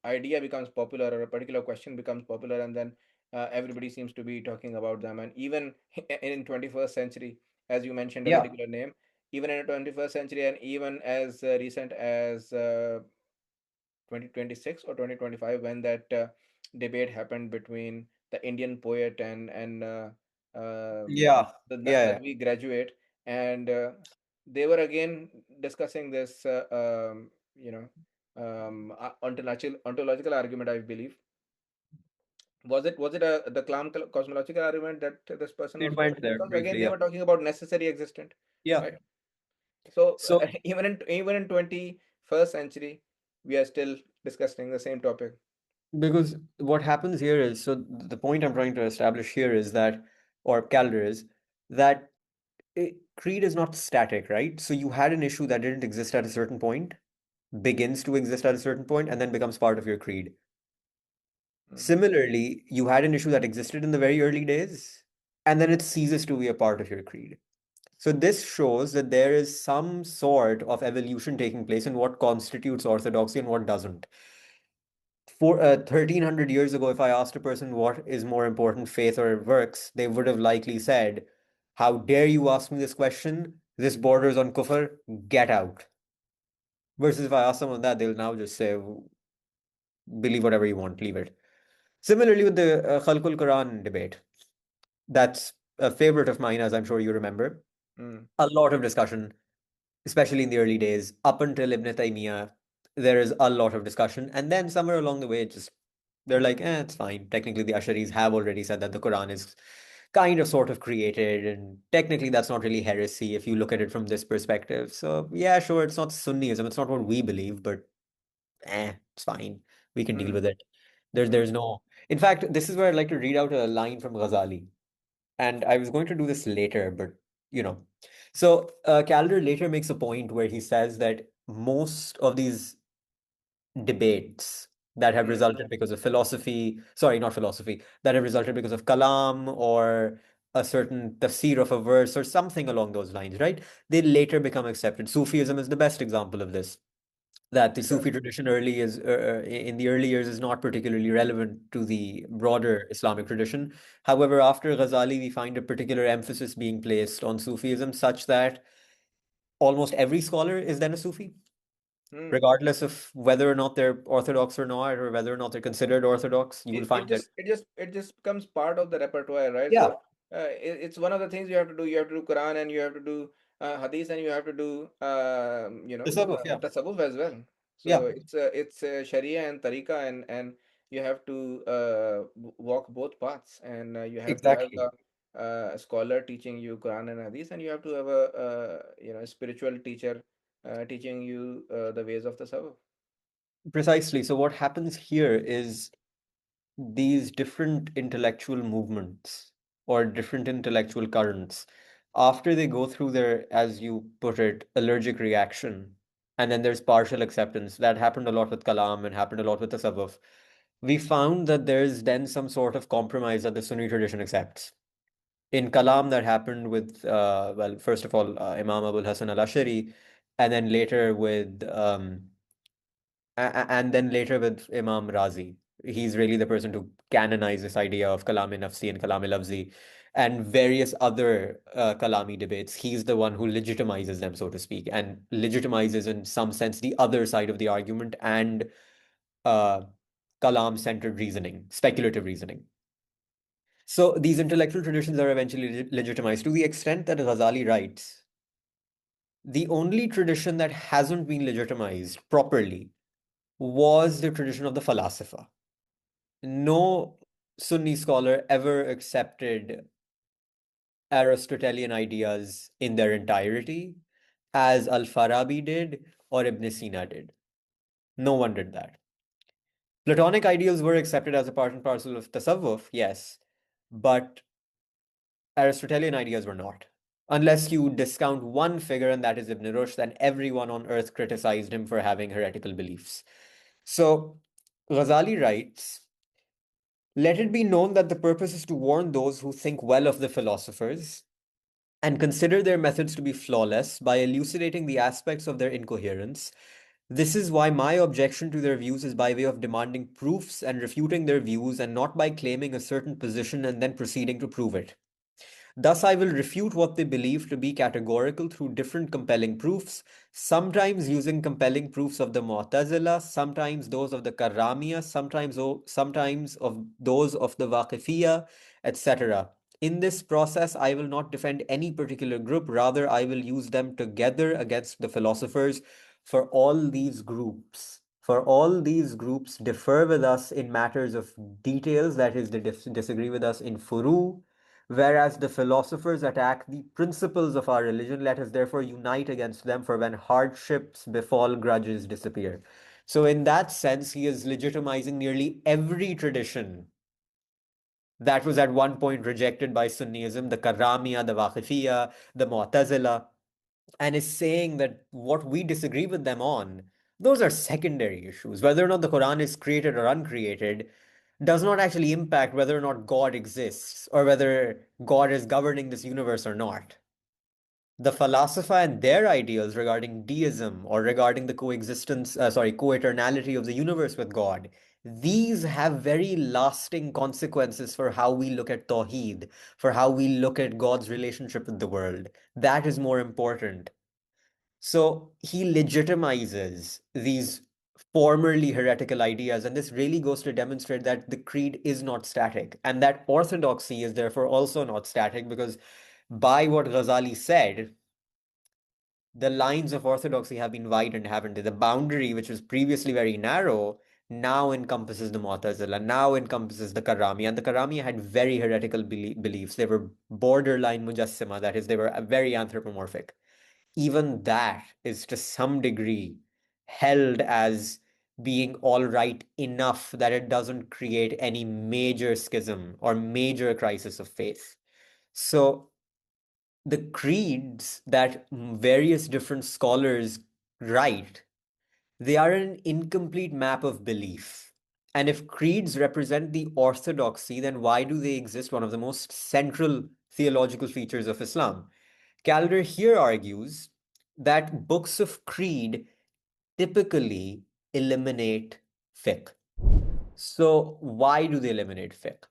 idea becomes popular or a particular question becomes popular, and then everybody seems to be talking about them. And even in 21st century, as you mentioned a Yeah. particular name, even in the 21st century, and even as recent as 2026 or 2025, when that debate happened between the Indian poet and Yeah. the Yeah. Yeah. Nadvi graduate, and they were again discussing this, ontological argument, I believe. Was it the cosmological argument that this person was It talking went about? there Because again, briefly. they Yeah. were talking about necessary existent, Yeah. right? So So even in 21st century, we are still discussing the same topic. because what happens here is, so the point I'm trying to establish here is that, or calendar is that creed is not static, right? So you had an issue that didn't exist at a certain point, begins to exist at a certain point, and then becomes part of your creed. Mm. Similarly, you had an issue that existed in the very early days, and then it ceases to be a part of your creed. So this shows that there is some sort of evolution taking place in what constitutes orthodoxy and what doesn't. For 1300 years ago, if I asked a person what is more important, faith or works, they would have likely said, how dare you ask me this question? This borders on kufr, get out. Versus if I ask someone that, they'll now just say, believe whatever you want, leave it. Similarly, with the Khalqul Quran debate, that's a favorite of mine, as I'm sure you remember. Mm. A lot of discussion, especially in the early days, up until Ibn Taymiyyah, there is a lot of discussion. And then somewhere along the way, it just they're like, it's fine. Technically, the Asharis have already said that the Quran is kind of sort of created, and technically that's not really heresy if you look at it from this perspective. So yeah, sure, it's not Sunnism, it's not what we believe, but it's fine. We can deal Mm. with it. Mm. There's no. In fact, this is where I'd like to read out a line from Ghazali. And I was going to do this later, but you know. So Calder later makes a point where he says that most of these debates that have Mm. resulted because of philosophy, sorry, not philosophy, that have resulted because of kalam or a certain tafsir of a verse or something along those lines, right? They later become accepted. Sufism is the best example of this. That the Sufi Correct. tradition early is in the early years is not particularly relevant to the broader Islamic tradition. However, after Ghazali, we find a particular emphasis being placed on Sufism, such that almost every scholar is then a Sufi, Mm. regardless of whether or not they're orthodox or not, or whether or not they're considered orthodox. You will It find that. just becomes part of the repertoire, right? Yeah, So it's one of the things you have to do. You have to do Quran, and you have to do Hadith, and you have to do tasawwuf, yeah. tasawwuf as well. Yeah. So it's Sharia and Tariqa, and you have to walk both paths, and you have to have Exactly. a scholar teaching you Quran and Hadith, and you have to have a a spiritual teacher teaching you the ways of the Sabbath. Precisely. So what happens here is these different intellectual movements or different intellectual currents, after they go through their, as you put it, allergic reaction, and then there's partial acceptance. That happened a lot with Kalam and happened a lot with Tasawwuf. We found that there's then some sort of compromise that the Sunni tradition accepts. In Kalam, that happened with, well, first of all, Imam Abul Hasan al-Ashari, and then later with and then later with Imam Razi. He's really the person to canonize this idea of Kalam-e Nafsi and Kalam-e Lafzi and various other Kalami debates. He's the one who legitimizes them, so to speak, and legitimizes, in some sense, the other side of the argument and uh, Kalam-centered reasoning, speculative reasoning. So these intellectual traditions are eventually legitimized to the extent that Ghazali writes. The only tradition that hasn't been legitimized properly was the tradition of the falasifa. No Sunni scholar ever accepted Aristotelian ideas in their entirety, as Al-Farabi did or Ibn Sina did. No one did that. Platonic ideals were accepted as a part and parcel of tasawwuf, yes, but Aristotelian ideas were not. Unless you discount one figure, and that is Ibn Rushd, then everyone on earth criticized him for having heretical beliefs. So Ghazali writes, let it be known that the purpose is to warn those who think well of the philosophers and consider their methods to be flawless by elucidating the aspects of their incoherence. This is why my objection to their views is by way of demanding proofs and refuting their views, and not by claiming a certain position and then proceeding to prove it. Thus, I will refute what they believe to be categorical through different compelling proofs, sometimes using compelling proofs of the Mu'tazila, sometimes those of the Karamiya, sometimes of those of the Waqifiyya, etc. In this process, I will not defend any particular group, rather, I will use them together against the philosophers, for all these groups differ with us in matters of details, that is, they disagree with us in furu. Whereas the philosophers attack the principles of our religion, let us therefore unite against them, for when hardships befall, grudges disappear. So, in that sense, he is legitimizing nearly every tradition that was at one point rejected by Sunnism, the Karamiya, the Waqifiyya, the Mu'tazila, and is saying that what we disagree with them on, those are secondary issues. Whether or not the Quran is created or uncreated does not actually impact whether or not God exists or whether God is governing this universe or not. The philosopher and their ideals regarding deism or regarding the co-eternality of the universe with God, these have very lasting consequences for how we look at Tawheed, for how we look at God's relationship with the world. That is more important. So he legitimizes these formerly heretical ideas, and this really goes to demonstrate that the creed is not static, and that orthodoxy is therefore also not static, because by what Ghazali said, the lines of orthodoxy have been widened, haven't they? The boundary, which was previously very narrow, now encompasses the Mu'tazila, now encompasses the Karami, and the Karami had very heretical beliefs. They were borderline Mujassima, that is, they were very anthropomorphic. Even that is to some degree held as being all right enough that it doesn't create any major schism or major crisis of faith. So the creeds that various different scholars write, they are an incomplete map of belief. And if creeds represent the orthodoxy, then why do they exist? One of the most central theological features of Islam. Calder here argues that books of creed typically eliminate fiqh. So, why do they eliminate fiqh?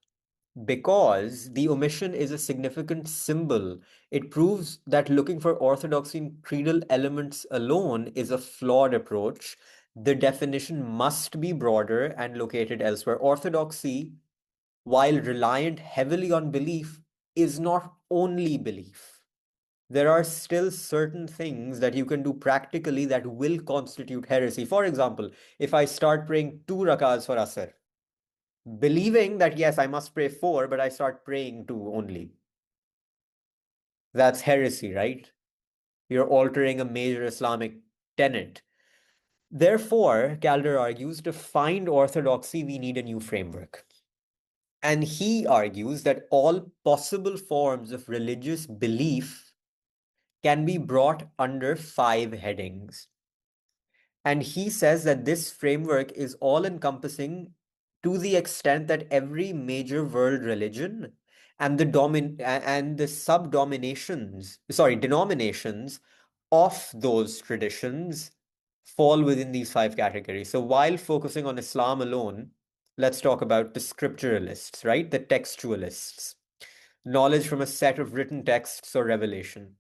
Because the omission is a significant symbol. It proves that looking for orthodoxy in creedal elements alone is a flawed approach. The definition must be broader and located elsewhere. Orthodoxy, while reliant heavily on belief, is not only belief. There are still certain things that you can do practically that will constitute heresy. For example, if I start praying two rakahs for Asr, believing that yes, I must pray for, but I start praying to only. That's heresy, right? You're altering a major Islamic tenet. Therefore, Calder argues to find orthodoxy, we need a new framework. And he argues that all possible forms of religious belief can be brought under five headings. And he says that this framework is all encompassing to the extent that every major world religion and the subdominations, sorry, denominations of those traditions fall within these five categories. So while focusing on Islam alone, let's talk about the scripturalists, right? The textualists, knowledge from a set of written texts or revelation.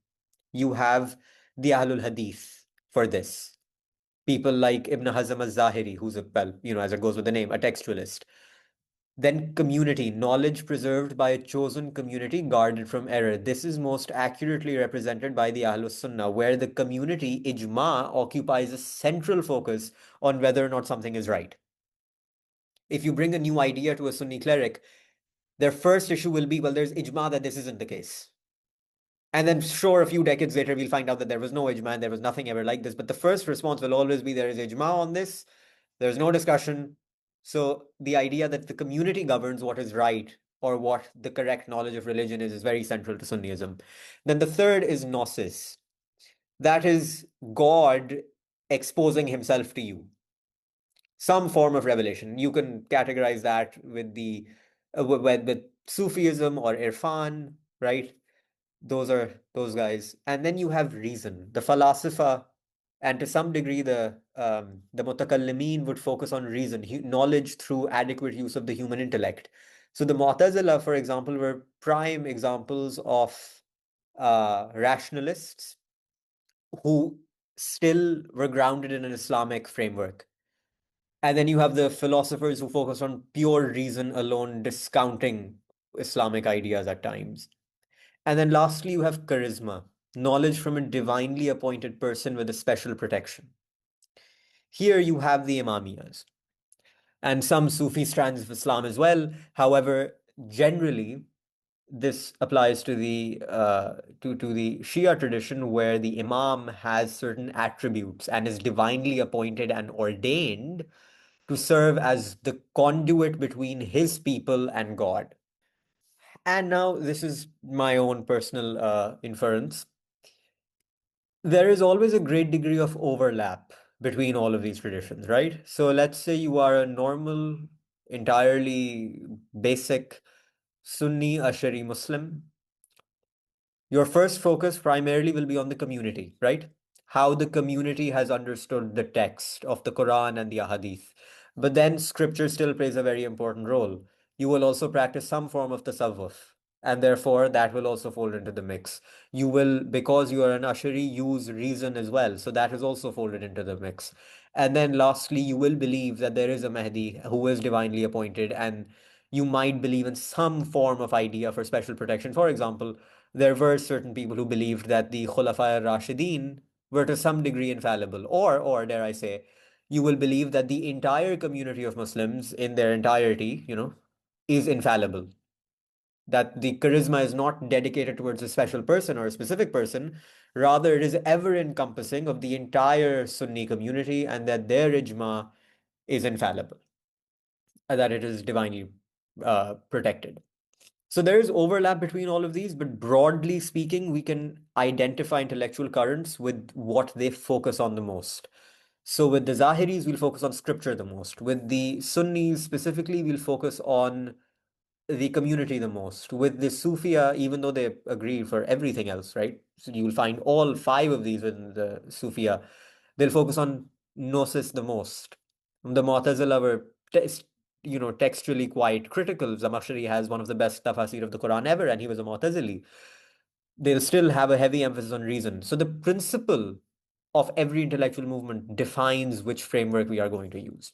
You have the Ahlul Hadith for this. People like Ibn Hazm al-Zahiri, who's a, well, as it goes with the name, a textualist. Then community, knowledge preserved by a chosen community guarded from error. This is most accurately represented by the Ahlus Sunnah, where the community, ijma, occupies a central focus on whether or not something is right. If you bring a new idea to a Sunni cleric, their first issue will be, well, there's ijma that this isn't the case. And then, sure, a few decades later, we'll find out that there was no ijma and there was nothing ever like this. But the first response will always be there is ijma on this, there's no discussion. So the idea that the community governs what is right or what the correct knowledge of religion is very central to Sunnism. Then the third is gnosis. That is God exposing himself to you, some form of revelation. You can categorize that with the with Sufism or Irfan, right? Those are those guys. And then you have reason, the philosopher, and to some degree the mutakallimin would focus on reason, knowledge through adequate use of the human intellect. So the Mu'tazila, for example, were prime examples of rationalists who still were grounded in an Islamic framework. And then you have the philosophers who focus on pure reason alone, discounting Islamic ideas at times. And then lastly, you have charisma, knowledge from a divinely appointed person with a special protection. Here you have the Imamiyas and some Sufi strands of Islam as well. However, generally, this applies to the Shia tradition where the Imam has certain attributes and is divinely appointed and ordained to serve as the conduit between his people and God. And now this is my own personal inference. There is always a great degree of overlap between all of these traditions, right? So let's say you are a normal, entirely basic Sunni Ashari Muslim. Your first focus primarily will be on the community, right? How the community has understood the text of the Quran and the Ahadith. But then scripture still plays a very important role. You will also practice some form of tasawwuf, and therefore that will also fold into the mix. You will, because you are an Ashari, use reason as well. So that is also folded into the mix. And then lastly, you will believe that there is a Mahdi who is divinely appointed, and you might believe in some form of idea for special protection. For example, there were certain people who believed that the Khulafa Rashidin were to some degree infallible, or dare I say, you will believe that the entire community of Muslims in their entirety, is infallible. That the charisma is not dedicated towards a special person or a specific person, rather it is ever encompassing of the entire Sunni community, and that their ijma is infallible, and that it is divinely protected. So there is overlap between all of these, but broadly speaking, we can identify intellectual currents with what they focus on the most. So with the Zahiris, we'll focus on scripture the most. With the Sunnis specifically, we'll focus on the community the most. With the Sufia, even though they agree for everything else, right? So you'll find all five of these within the Sufia. They'll focus on gnosis the most. The Mu'tazila were textually quite critical. Zamakhshari has one of the best tafasir of the Quran ever, and he was a Mu'tazili. They'll still have a heavy emphasis on reason. So the principle of every intellectual movement defines which framework we are going to use.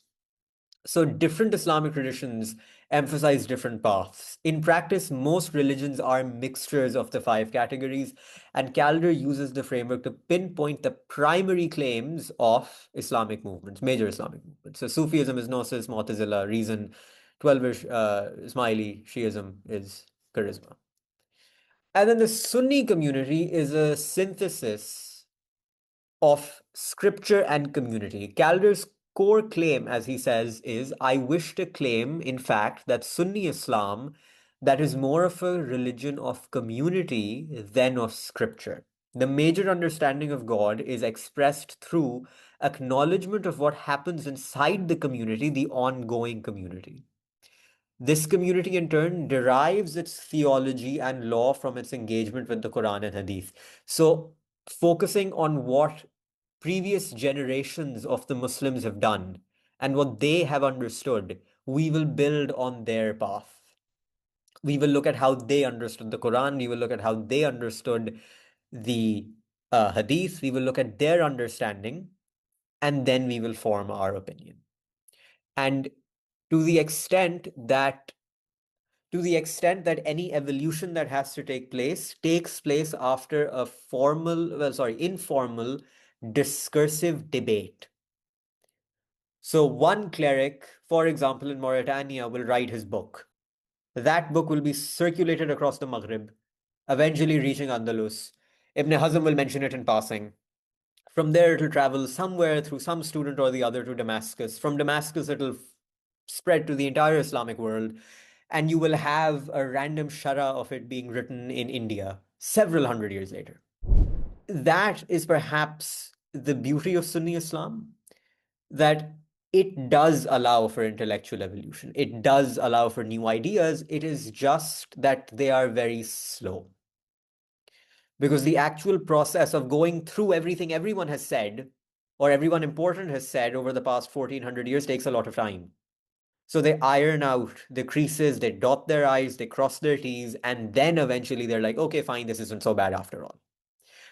So different Islamic traditions emphasize different paths. In practice, most religions are mixtures of the five categories, and Calder uses the framework to pinpoint the primary claims of Islamic movements, major Islamic movements. So Sufism is gnosis, Mu'tazila, reason. 12-ish Ismaili Shiism is charisma. And then the Sunni community is a synthesis of scripture and community. Calder's core claim, as he says, is I wish to claim, in fact, that Sunni Islam that is more of a religion of community than of scripture. The major understanding of God is expressed through acknowledgement of what happens inside the community, the ongoing community. This community, in turn, derives its theology and law from its engagement with the Quran and Hadith. So, focusing on what previous generations of the Muslims have done and what they have understood, we will build on their path. We will look at how they understood the Quran, we will look at how they understood the Hadith, we will look at their understanding, and then we will form our opinion. And to the extent that to the extent that any evolution that has to take place takes place after a informal discursive debate. So one cleric, for example, in Mauritania, will write his book. That book will be circulated across the Maghrib, eventually reaching Andalus. Ibn Hazm will mention it in passing. From there, it'll travel somewhere through some student or the other to Damascus. From Damascus, it'll spread to the entire Islamic world. And you will have a random shara of it being written in India several hundred years later. That is perhaps the beauty of Sunni Islam, that it does allow for intellectual evolution. It does allow for new ideas. It is just that they are very slow. Because the actual process of going through everything everyone has said, or everyone important has said over the past 1400 years, takes a lot of time. So they iron out the creases, they dot their I's, they cross their T's, and then eventually they're like, okay, fine, this isn't so bad after all.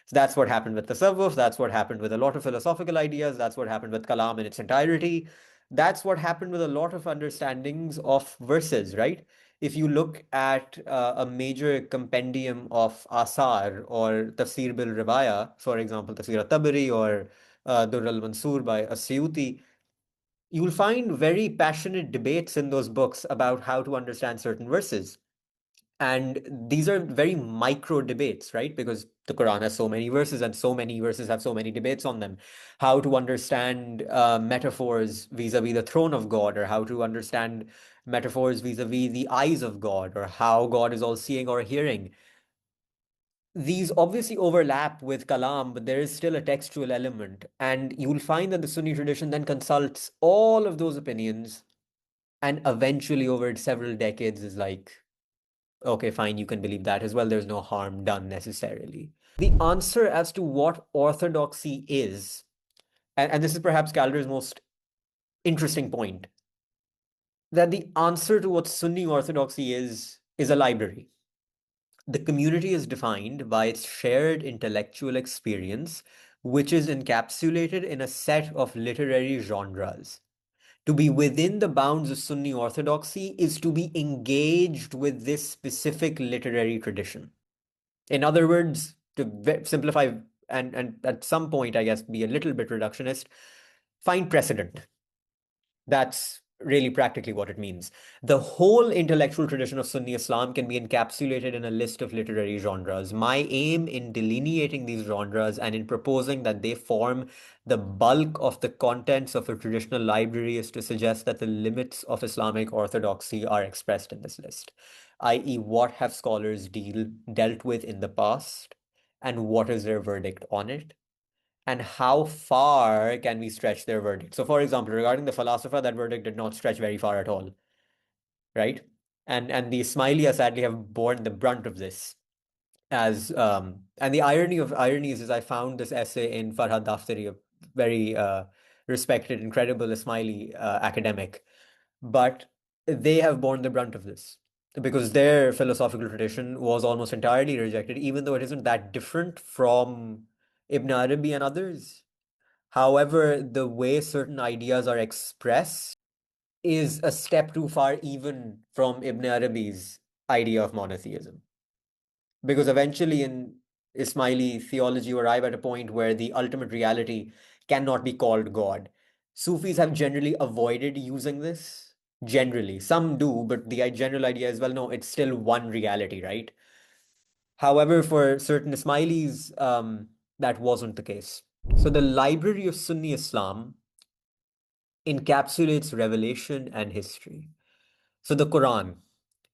So that's what happened with tasawwuf. That's what happened with a lot of philosophical ideas. That's what happened with kalam in its entirety. That's what happened with a lot of understandings of verses, right? If you look at a major compendium of asar or tafsir bil ribaya, for example, tafsir al-Tabari or Durr al-Mansur by Asyuti, you'll find very passionate debates in those books about how to understand certain verses. And these are very micro debates, right? Because the Quran has so many verses, and so many verses have so many debates on them. How to understand metaphors vis-a-vis the throne of God, or how to understand metaphors vis-a-vis the eyes of God, or how God is all seeing or hearing. These obviously overlap with Kalam, but there is still a textual element. And you will find that the Sunni tradition then consults all of those opinions, and eventually, over several decades, is like, okay, fine, you can believe that as well. There's no harm done necessarily. The answer as to what orthodoxy is, and this is perhaps Calder's most interesting point, that the answer to what Sunni orthodoxy is a library. The community is defined by its shared intellectual experience, which is encapsulated in a set of literary genres. To be within the bounds of Sunni orthodoxy is to be engaged with this specific literary tradition. In other words, to simplify and at some point, I guess, be a little bit reductionist, find precedent. That's really practically what it means. The whole intellectual tradition of Sunni Islam can be encapsulated in a list of literary genres. My aim in delineating these genres and in proposing that they form the bulk of the contents of a traditional library is to suggest that the limits of Islamic orthodoxy are expressed in this list, i.e., what have scholars dealt with in the past and what is their verdict on it, and how far can we stretch their verdict. So, for example, regarding the philosopher, that verdict did not stretch very far at all, right? And the Ismailia sadly have borne the brunt of this. As and the irony of ironies is I found this essay in Farhad Daftari, a very respected, incredible Ismaili academic, but they have borne the brunt of this because their philosophical tradition was almost entirely rejected, even though it isn't that different from Ibn Arabi and others. However, the way certain ideas are expressed is a step too far, even from Ibn Arabi's idea of monotheism. Because eventually, in Ismaili theology, you arrive at a point where the ultimate reality cannot be called God. Sufis have generally avoided using this generally. Some do, but the general idea is, well, no, it's still one reality, right? However, for certain Ismailis, that wasn't the case. So the library of Sunni Islam encapsulates revelation and history. So the Quran,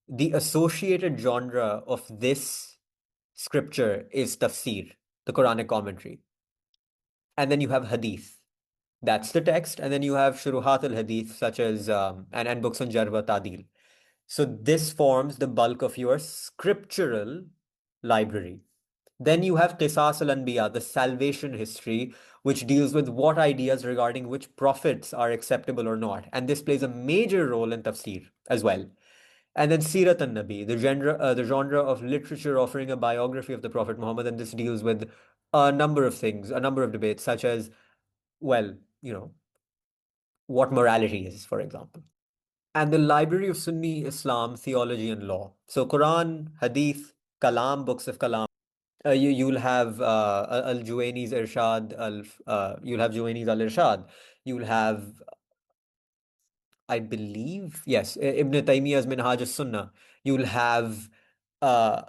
the associated genre of this scripture is tafsir, the Quranic commentary. And then you have hadith. That's the text. And then you have shuruhat al-hadith, such as, and books on jarwa ta'dil. So this forms the bulk of your scriptural library. Then you have Qisas al-Anbiya, the salvation history, which deals with what ideas regarding which prophets are acceptable or not. And this plays a major role in tafsir as well. And then Sirat an-Nabi, the genre of literature offering a biography of the Prophet Muhammad. And this deals with a number of things, a number of debates, such as, well, you know, what morality is, for example. And the Library of Sunni Islam, Theology and Law. So Quran, Hadith, Kalam, books of Kalam. You'll have Al-Juwayni's Irshad, you'll have Juwayni's Al-Irshad. You'll have, I believe, yes, Ibn Taymiyyah's Minhaj al-Sunnah. You'll have uh,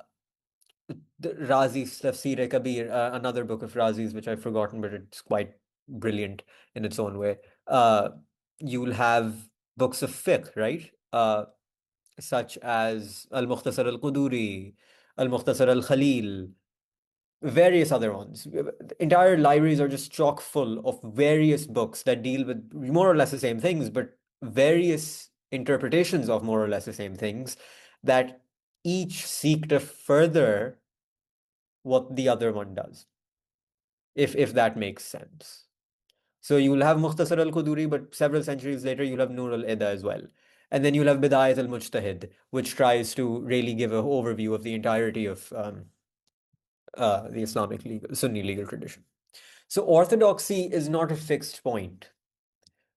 Razi's Tafsir-e-Kabir, another book of Razi's, which I've forgotten, but it's quite brilliant in its own way. You'll have books of fiqh, right? Such as Al-Mukhtasar al-Quduri, Al-Mukhtasar al-Khalil, various other ones. Entire libraries are just chock full of various books that deal with more or less the same things, but various interpretations of more or less the same things that each seek to further what the other one does, if that makes sense. So you will have Mukhtasar al-Quduri, but several centuries later you'll have Nur al-Ida as well. And then you'll have Bidayat al-Mujtahid, which tries to really give an overview of the entirety of the Islamic legal, Sunni legal tradition. So orthodoxy is not a fixed point,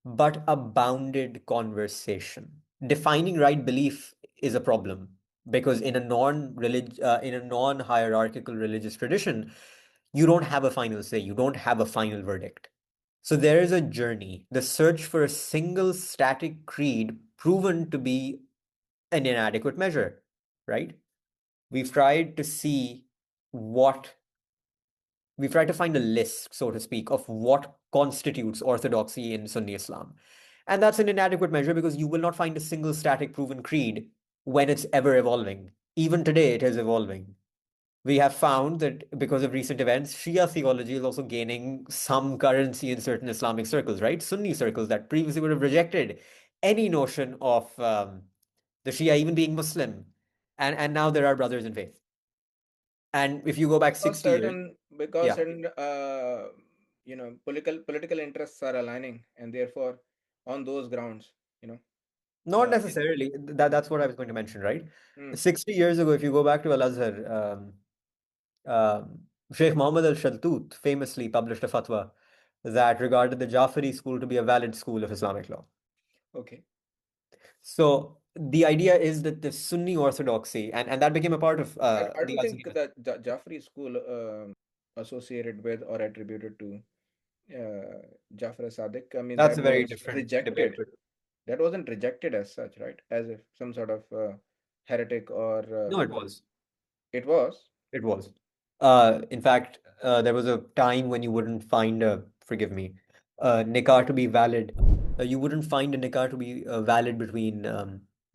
but a bounded conversation. Defining right belief is a problem because in a non-hierarchical religious tradition, you don't have a final say, you don't have a final verdict. So there is a journey, the search for a single static creed proven to be an inadequate measure, right? We've tried to see what we've tried to find a list, so to speak, of what constitutes orthodoxy in Sunni Islam. And that's an inadequate measure because you will not find a single static proven creed when it's ever evolving. Even today, it is evolving. We have found that because of recent events, Shia theology is also gaining some currency in certain Islamic circles, right? Sunni circles that previously would have rejected any notion of the Shia even being Muslim. And now there are brothers in faith. And if you go back Because 60 years, yeah. certain political interests are aligning, and therefore on those grounds, you know, Not it, necessarily. That's what I was going to mention, right? mm, 60 years ago, if you go back to Al-Azhar, Sheikh Muhammad al-Shaltut famously published a fatwa that regarded the Jafari school to be a valid school of Islamic law. okay. So the idea is that the Sunni orthodoxy, and that became a part of I the don't think Azhari. that Jafri school associated with or attributed to Jafar Sadiq. I mean, That's that a very was different debate, rejected. but That wasn't rejected as such, right? As if some sort of heretic or no, it was. it was. It was. In fact, there was a time when you wouldn't find forgive me, nikah to be valid. You wouldn't find a nikah to be valid between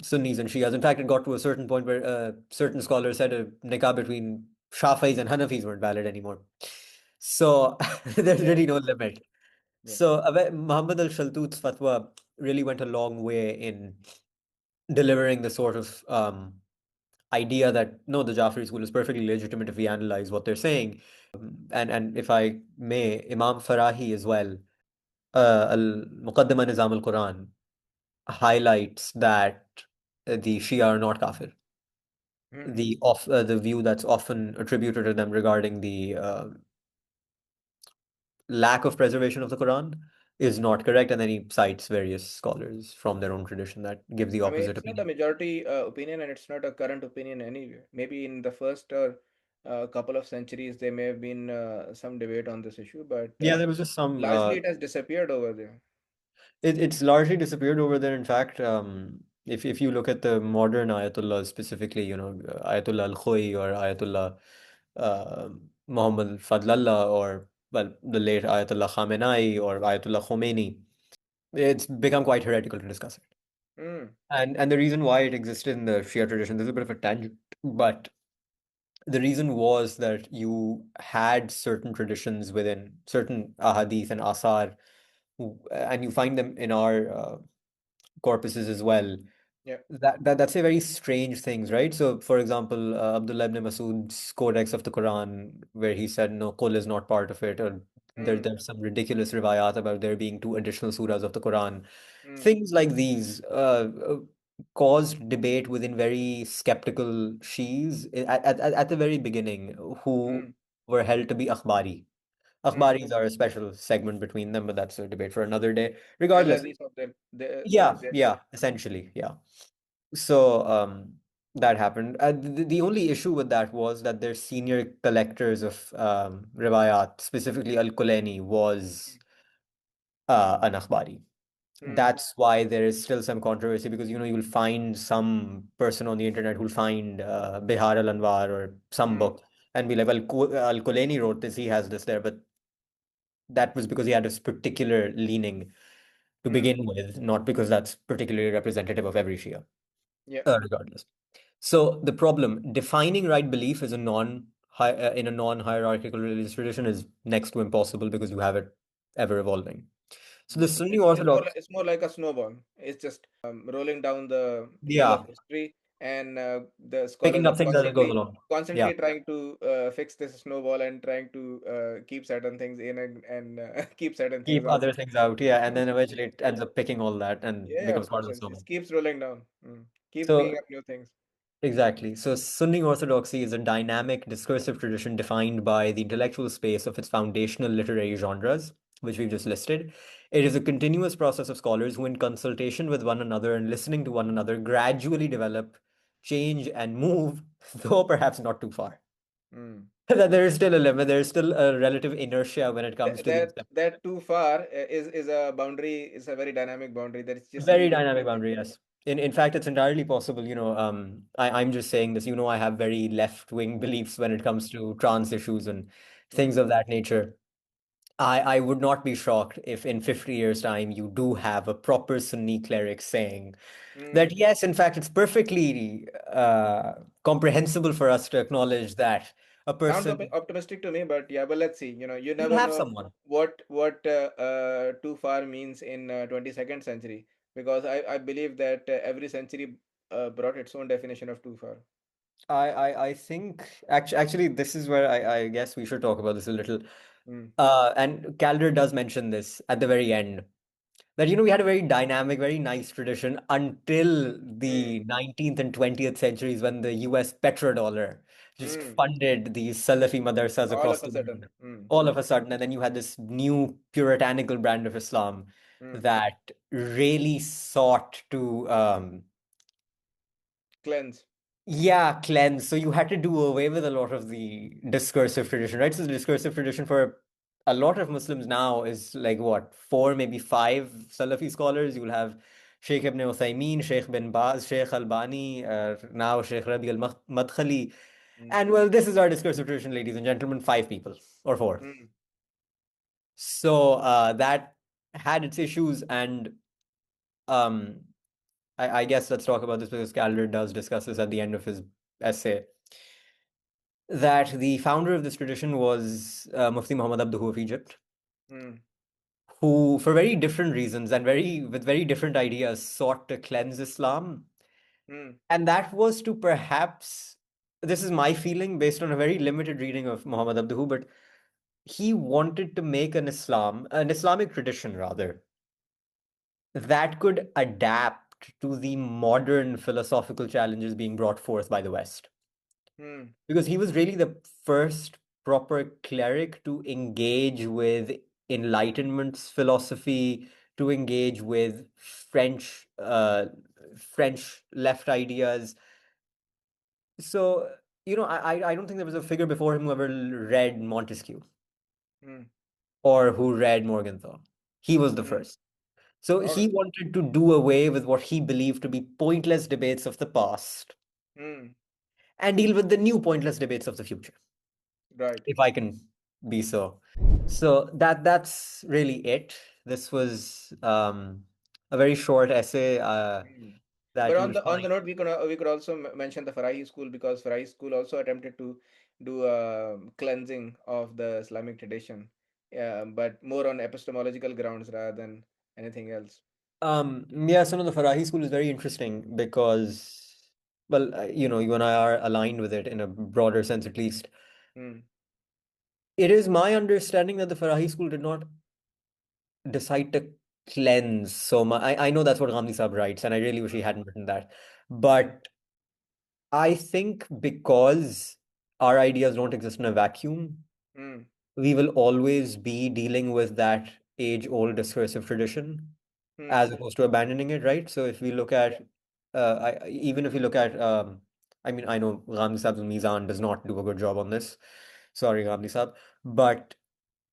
Sunnis and Shias. In fact, it got to a certain point where certain scholars said a nikah between Shafis and Hanafis weren't valid anymore. So there's Yeah, really no limit. yeah. So Muhammad al-Shaltut's fatwa really went a long way in delivering the sort of idea that no, the Jafri school is perfectly legitimate if we analyze what they're saying. And if I may, Imam Farahi as well, Al-Muqaddimah Nizam al-Quran highlights that the Shia are not kafir. Hmm. The view that's often attributed to them regarding the lack of preservation of the Quran is not correct, and then he cites various scholars from their own tradition that give the I mean, opposite it's not a opinion. majority opinion, and it's not a current opinion anyway. Maybe in the first couple of centuries, there may have been some debate on this issue, but Yeah, there was just some largely it has disappeared over there. It's largely disappeared over there. In fact, if you look at the modern Ayatollahs specifically, Ayatollah Al-Khoei or Ayatollah uh, Muhammad Fadlallah, or well, the late Ayatollah Khamenei or Ayatollah Khomeini, it's become quite heretical to discuss it. Mm, And the reason why it existed in the Shia tradition, this is a bit of a tangent, but the reason was that you had certain traditions within certain ahadith and asar, and you find them in our corpuses as well. yeah. That's a very strange things, right? So, for example, Abdullah ibn Masud's Codex of the Quran, where he said no, Qul is not part of it, or Mm, there's some ridiculous riwayat about there being two additional surahs of the Quran. mm, Things like these caused debate within very skeptical Shiis at the very beginning, who mm, were held to be akhbari. mm. Akhbaris are a special segment between them, but that's a debate for another day. Regardless, Al-Hadith of them. yeah, They, yeah, essentially, yeah. So that happened. The only issue with that was that their senior collectors of riwayat, specifically Al-Kulaini, was an akhbari. mm, That's why there is still some controversy, because you will find some person on the internet who'll find Bihar al-Anwar or some mm, book and be like, well, Al-Kulaini wrote this, he has this there, but that was because he had this particular leaning to mm. begin with, not because that's particularly representative of every Shia, Yeah. regardless. So the problem, defining right belief is a non in a non-hierarchical religious tradition is next to impossible, because you have it ever evolving. So the Sunni Orthodox, It's more like a snowball. It's just rolling down the hill of yeah, history, and the picking scholars up are things as it goes along. Yeah, constantly trying to fix this snowball and trying to keep certain things in and keep certain things keep out. other things out. Yeah, and then Constantly. eventually it ends up picking all that and Yeah, becomes of part course. of the It snowman. just keeps rolling down. Keeps bringing So up new things. exactly. So Sunni orthodoxy is a dynamic discursive tradition defined by the intellectual space of its foundational literary genres, which we've just listed. It is a continuous process of scholars who, in consultation with one another and listening to one another, gradually develop, change, and move, though perhaps not too far. Mm. That there is still a limit, there is still a relative inertia when it comes to these. That too far is a boundary. Is a very dynamic boundary that is just Very leading dynamic anything. boundary, yes. In fact, it's entirely possible, I'm just saying this, I have very left-wing beliefs when it comes to trans issues and things Mm. of that nature. I would not be shocked if in 50 years' time you do have a proper Sunni cleric saying that, Mm. yes, in fact, it's perfectly comprehensible for us to acknowledge that a Sounds person, optimistic to me, but yeah, but let's see. You you'll never have know someone. what too far means in 22nd century, because I believe that every century brought its own definition of too far. I think actually this is where I guess we should talk about this a little. Mm. And Calder does mention this at the very end, that we had a very dynamic, very nice tradition until Mm. the 19th and 20th centuries, when the US petrodollar just Mm. funded these Salafi madrasas All across of a the sudden. world. Mm. All of a sudden, and then you had this new puritanical brand of Islam Mm. that really sought to Cleanse. yeah, cleanse. So you had to do away with a lot of the discursive tradition, right? So the discursive tradition for a lot of Muslims now is like what, four, maybe five Salafi scholars. You'll have Sheikh Ibn Uthaymeen, Sheikh bin Baz, Sheikh Albani, now Sheikh Rabi al-Madkhali. Mm. And well, this is our discursive tradition, ladies and gentlemen, five people or four. Mm. So that had its issues, and um, I guess let's talk about this because Calder does discuss this at the end of his essay, that the founder of this tradition was Mufti Muhammad Abduhu of Egypt, Mm. who, for very different reasons and with very different ideas, sought to cleanse Islam. Mm. And that was to perhaps, this is my feeling based on a very limited reading of Muhammad Abduhu, but he wanted to make an Islamic tradition rather, that could adapt to the modern philosophical challenges being brought forth by the West. Mm. Because he was really the first proper cleric to engage with Enlightenment's philosophy, to engage with French left ideas. So, I don't think there was a figure before him who ever read Montesquieu Mm. or who read Morgenthau. He was the Mm. first. So All he right. wanted to do away with what he believed to be pointless debates of the past Mm, and deal with the new pointless debates of the future, right. if I can be so. So that's really it. This was a very short essay Mm. But that you'll on find. the note, we could also mention the Farahi School, because Farahi School also attempted to do a cleansing of the Islamic tradition, but more on epistemological grounds rather than anything else. Yeah, so no, the Farahi school is very interesting because, well, you and I are aligned with it in a broader sense, at least. Mm, It is my understanding that the Farahi school did not decide to cleanse so much. I know that's what Ghamdi Saab writes, and I really wish he mm, hadn't written that. mm, But I think because our ideas don't exist in a vacuum, mm, we will always be dealing with that age-old discursive tradition as mm. opposed to abandoning it, right? So if we look at, even if we look at, I mean, I know Ghamdi Saab's Mizan does not do a good job on this. Sorry, Ghamdi Saab. But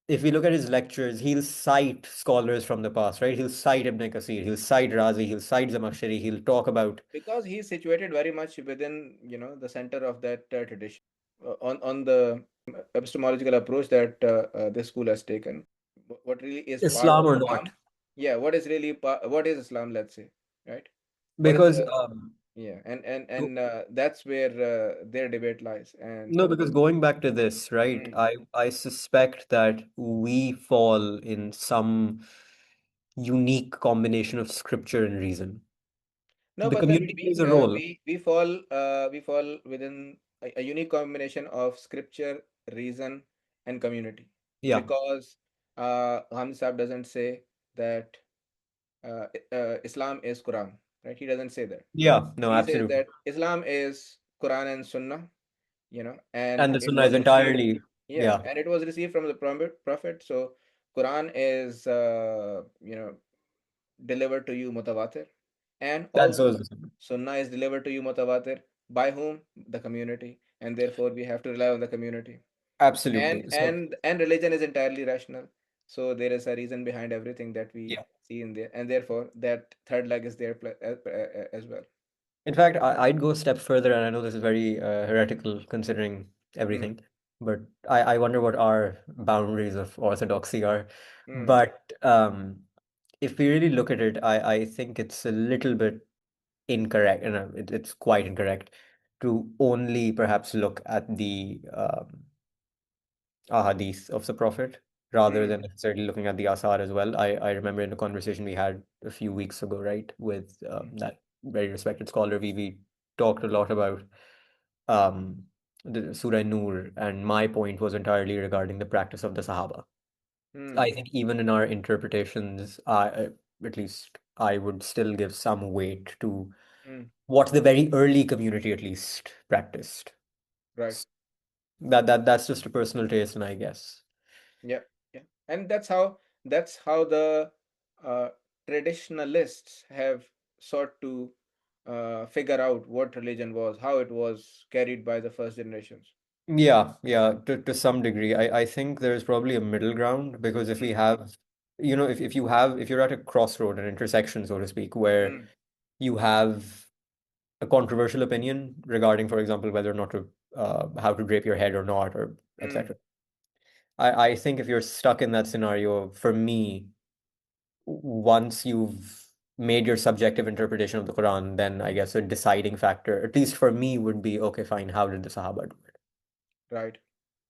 if we look at his lectures, he'll cite scholars from the past, right? He'll cite Ibn Kathir, he'll cite Razi, he'll cite Zamakhshari, he'll talk about Because he's situated very much within, the center of that tradition. On the epistemological approach that this school has taken, what really is part Islam of or not. Islam? Yeah, what is really what is Islam? Let's say, right? What is Because the Yeah, go- that's where their debate lies. And no, because going back to this, right? mm, I suspect that we fall in some unique combination of scripture and reason. no, The but then community plays a role. we fall within a unique combination of scripture, reason, and community, Yeah. because Hamid Saab doesn't say that Islam is Quran, right? He doesn't say that. Yeah, no, He says absolutely. that Islam is Quran and Sunnah, and And the it Sunnah is was received, entirely, yeah, yeah, and it was received from the Prophet. So Quran is, delivered to you mutawatir, and that's also also the Sunnah. Sunnah is delivered to you mutawatir. By whom? The community, and therefore we have to rely on the community. And Absolutely. So, and and religion is entirely rational. So there is a reason behind everything that we yeah. see in there, and therefore that third leg is there as well. In fact, I'd go a step further, and I know this is very heretical considering Mm, everything, but I wonder what our boundaries of orthodoxy are. mm, But if we really look at it, I think it's a little bit incorrect, and it's quite incorrect to only perhaps look at the ahadith of the Prophet rather mm, than necessarily looking at the asar as well. I remember in a conversation we had a few weeks ago, right, with mm, that very respected scholar, we talked a lot about um, the Surah Nur, and my point was entirely regarding the practice of the Sahaba. I mm, think even in our interpretations, at least I would still give some weight to mm. what the very early community at least practiced. Right. That's just a personal taste, and I guess. Yeah, yeah. And that's how the uh, traditionalists have sought to figure out what religion was, how it was carried by the first generations. Yeah, yeah, to some degree. I think there's probably a middle ground because if we Mm, have, if you're at a crossroad, an intersection, so to speak, where mm, you have a controversial opinion regarding, for example, whether or not to how to drape your head or not, or mm, etc. I think if you're stuck in that scenario, for me, once you've made your subjective interpretation of the Quran, then I guess a deciding factor, at least for me, would be okay, fine, how did the Sahaba do it? right.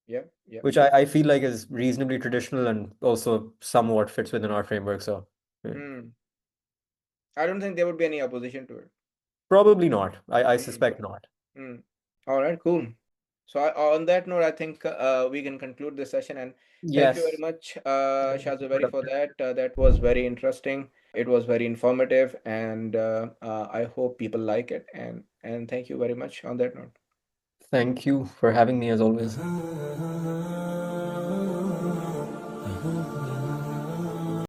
Yeah, yeah. Which I feel like is reasonably traditional and also somewhat fits within our framework. So yeah. Mm. I don't think there would be any opposition to it. Probably not. I Mm, suspect not. mm. All right, cool. So on that note, I think we can conclude this session. And thank you very Yes. much, Thank you. Shah Zuberi, for Productive. that. That was very interesting. It was very informative, and I hope people like it. And thank you very much on that note. Thank you for having me as always.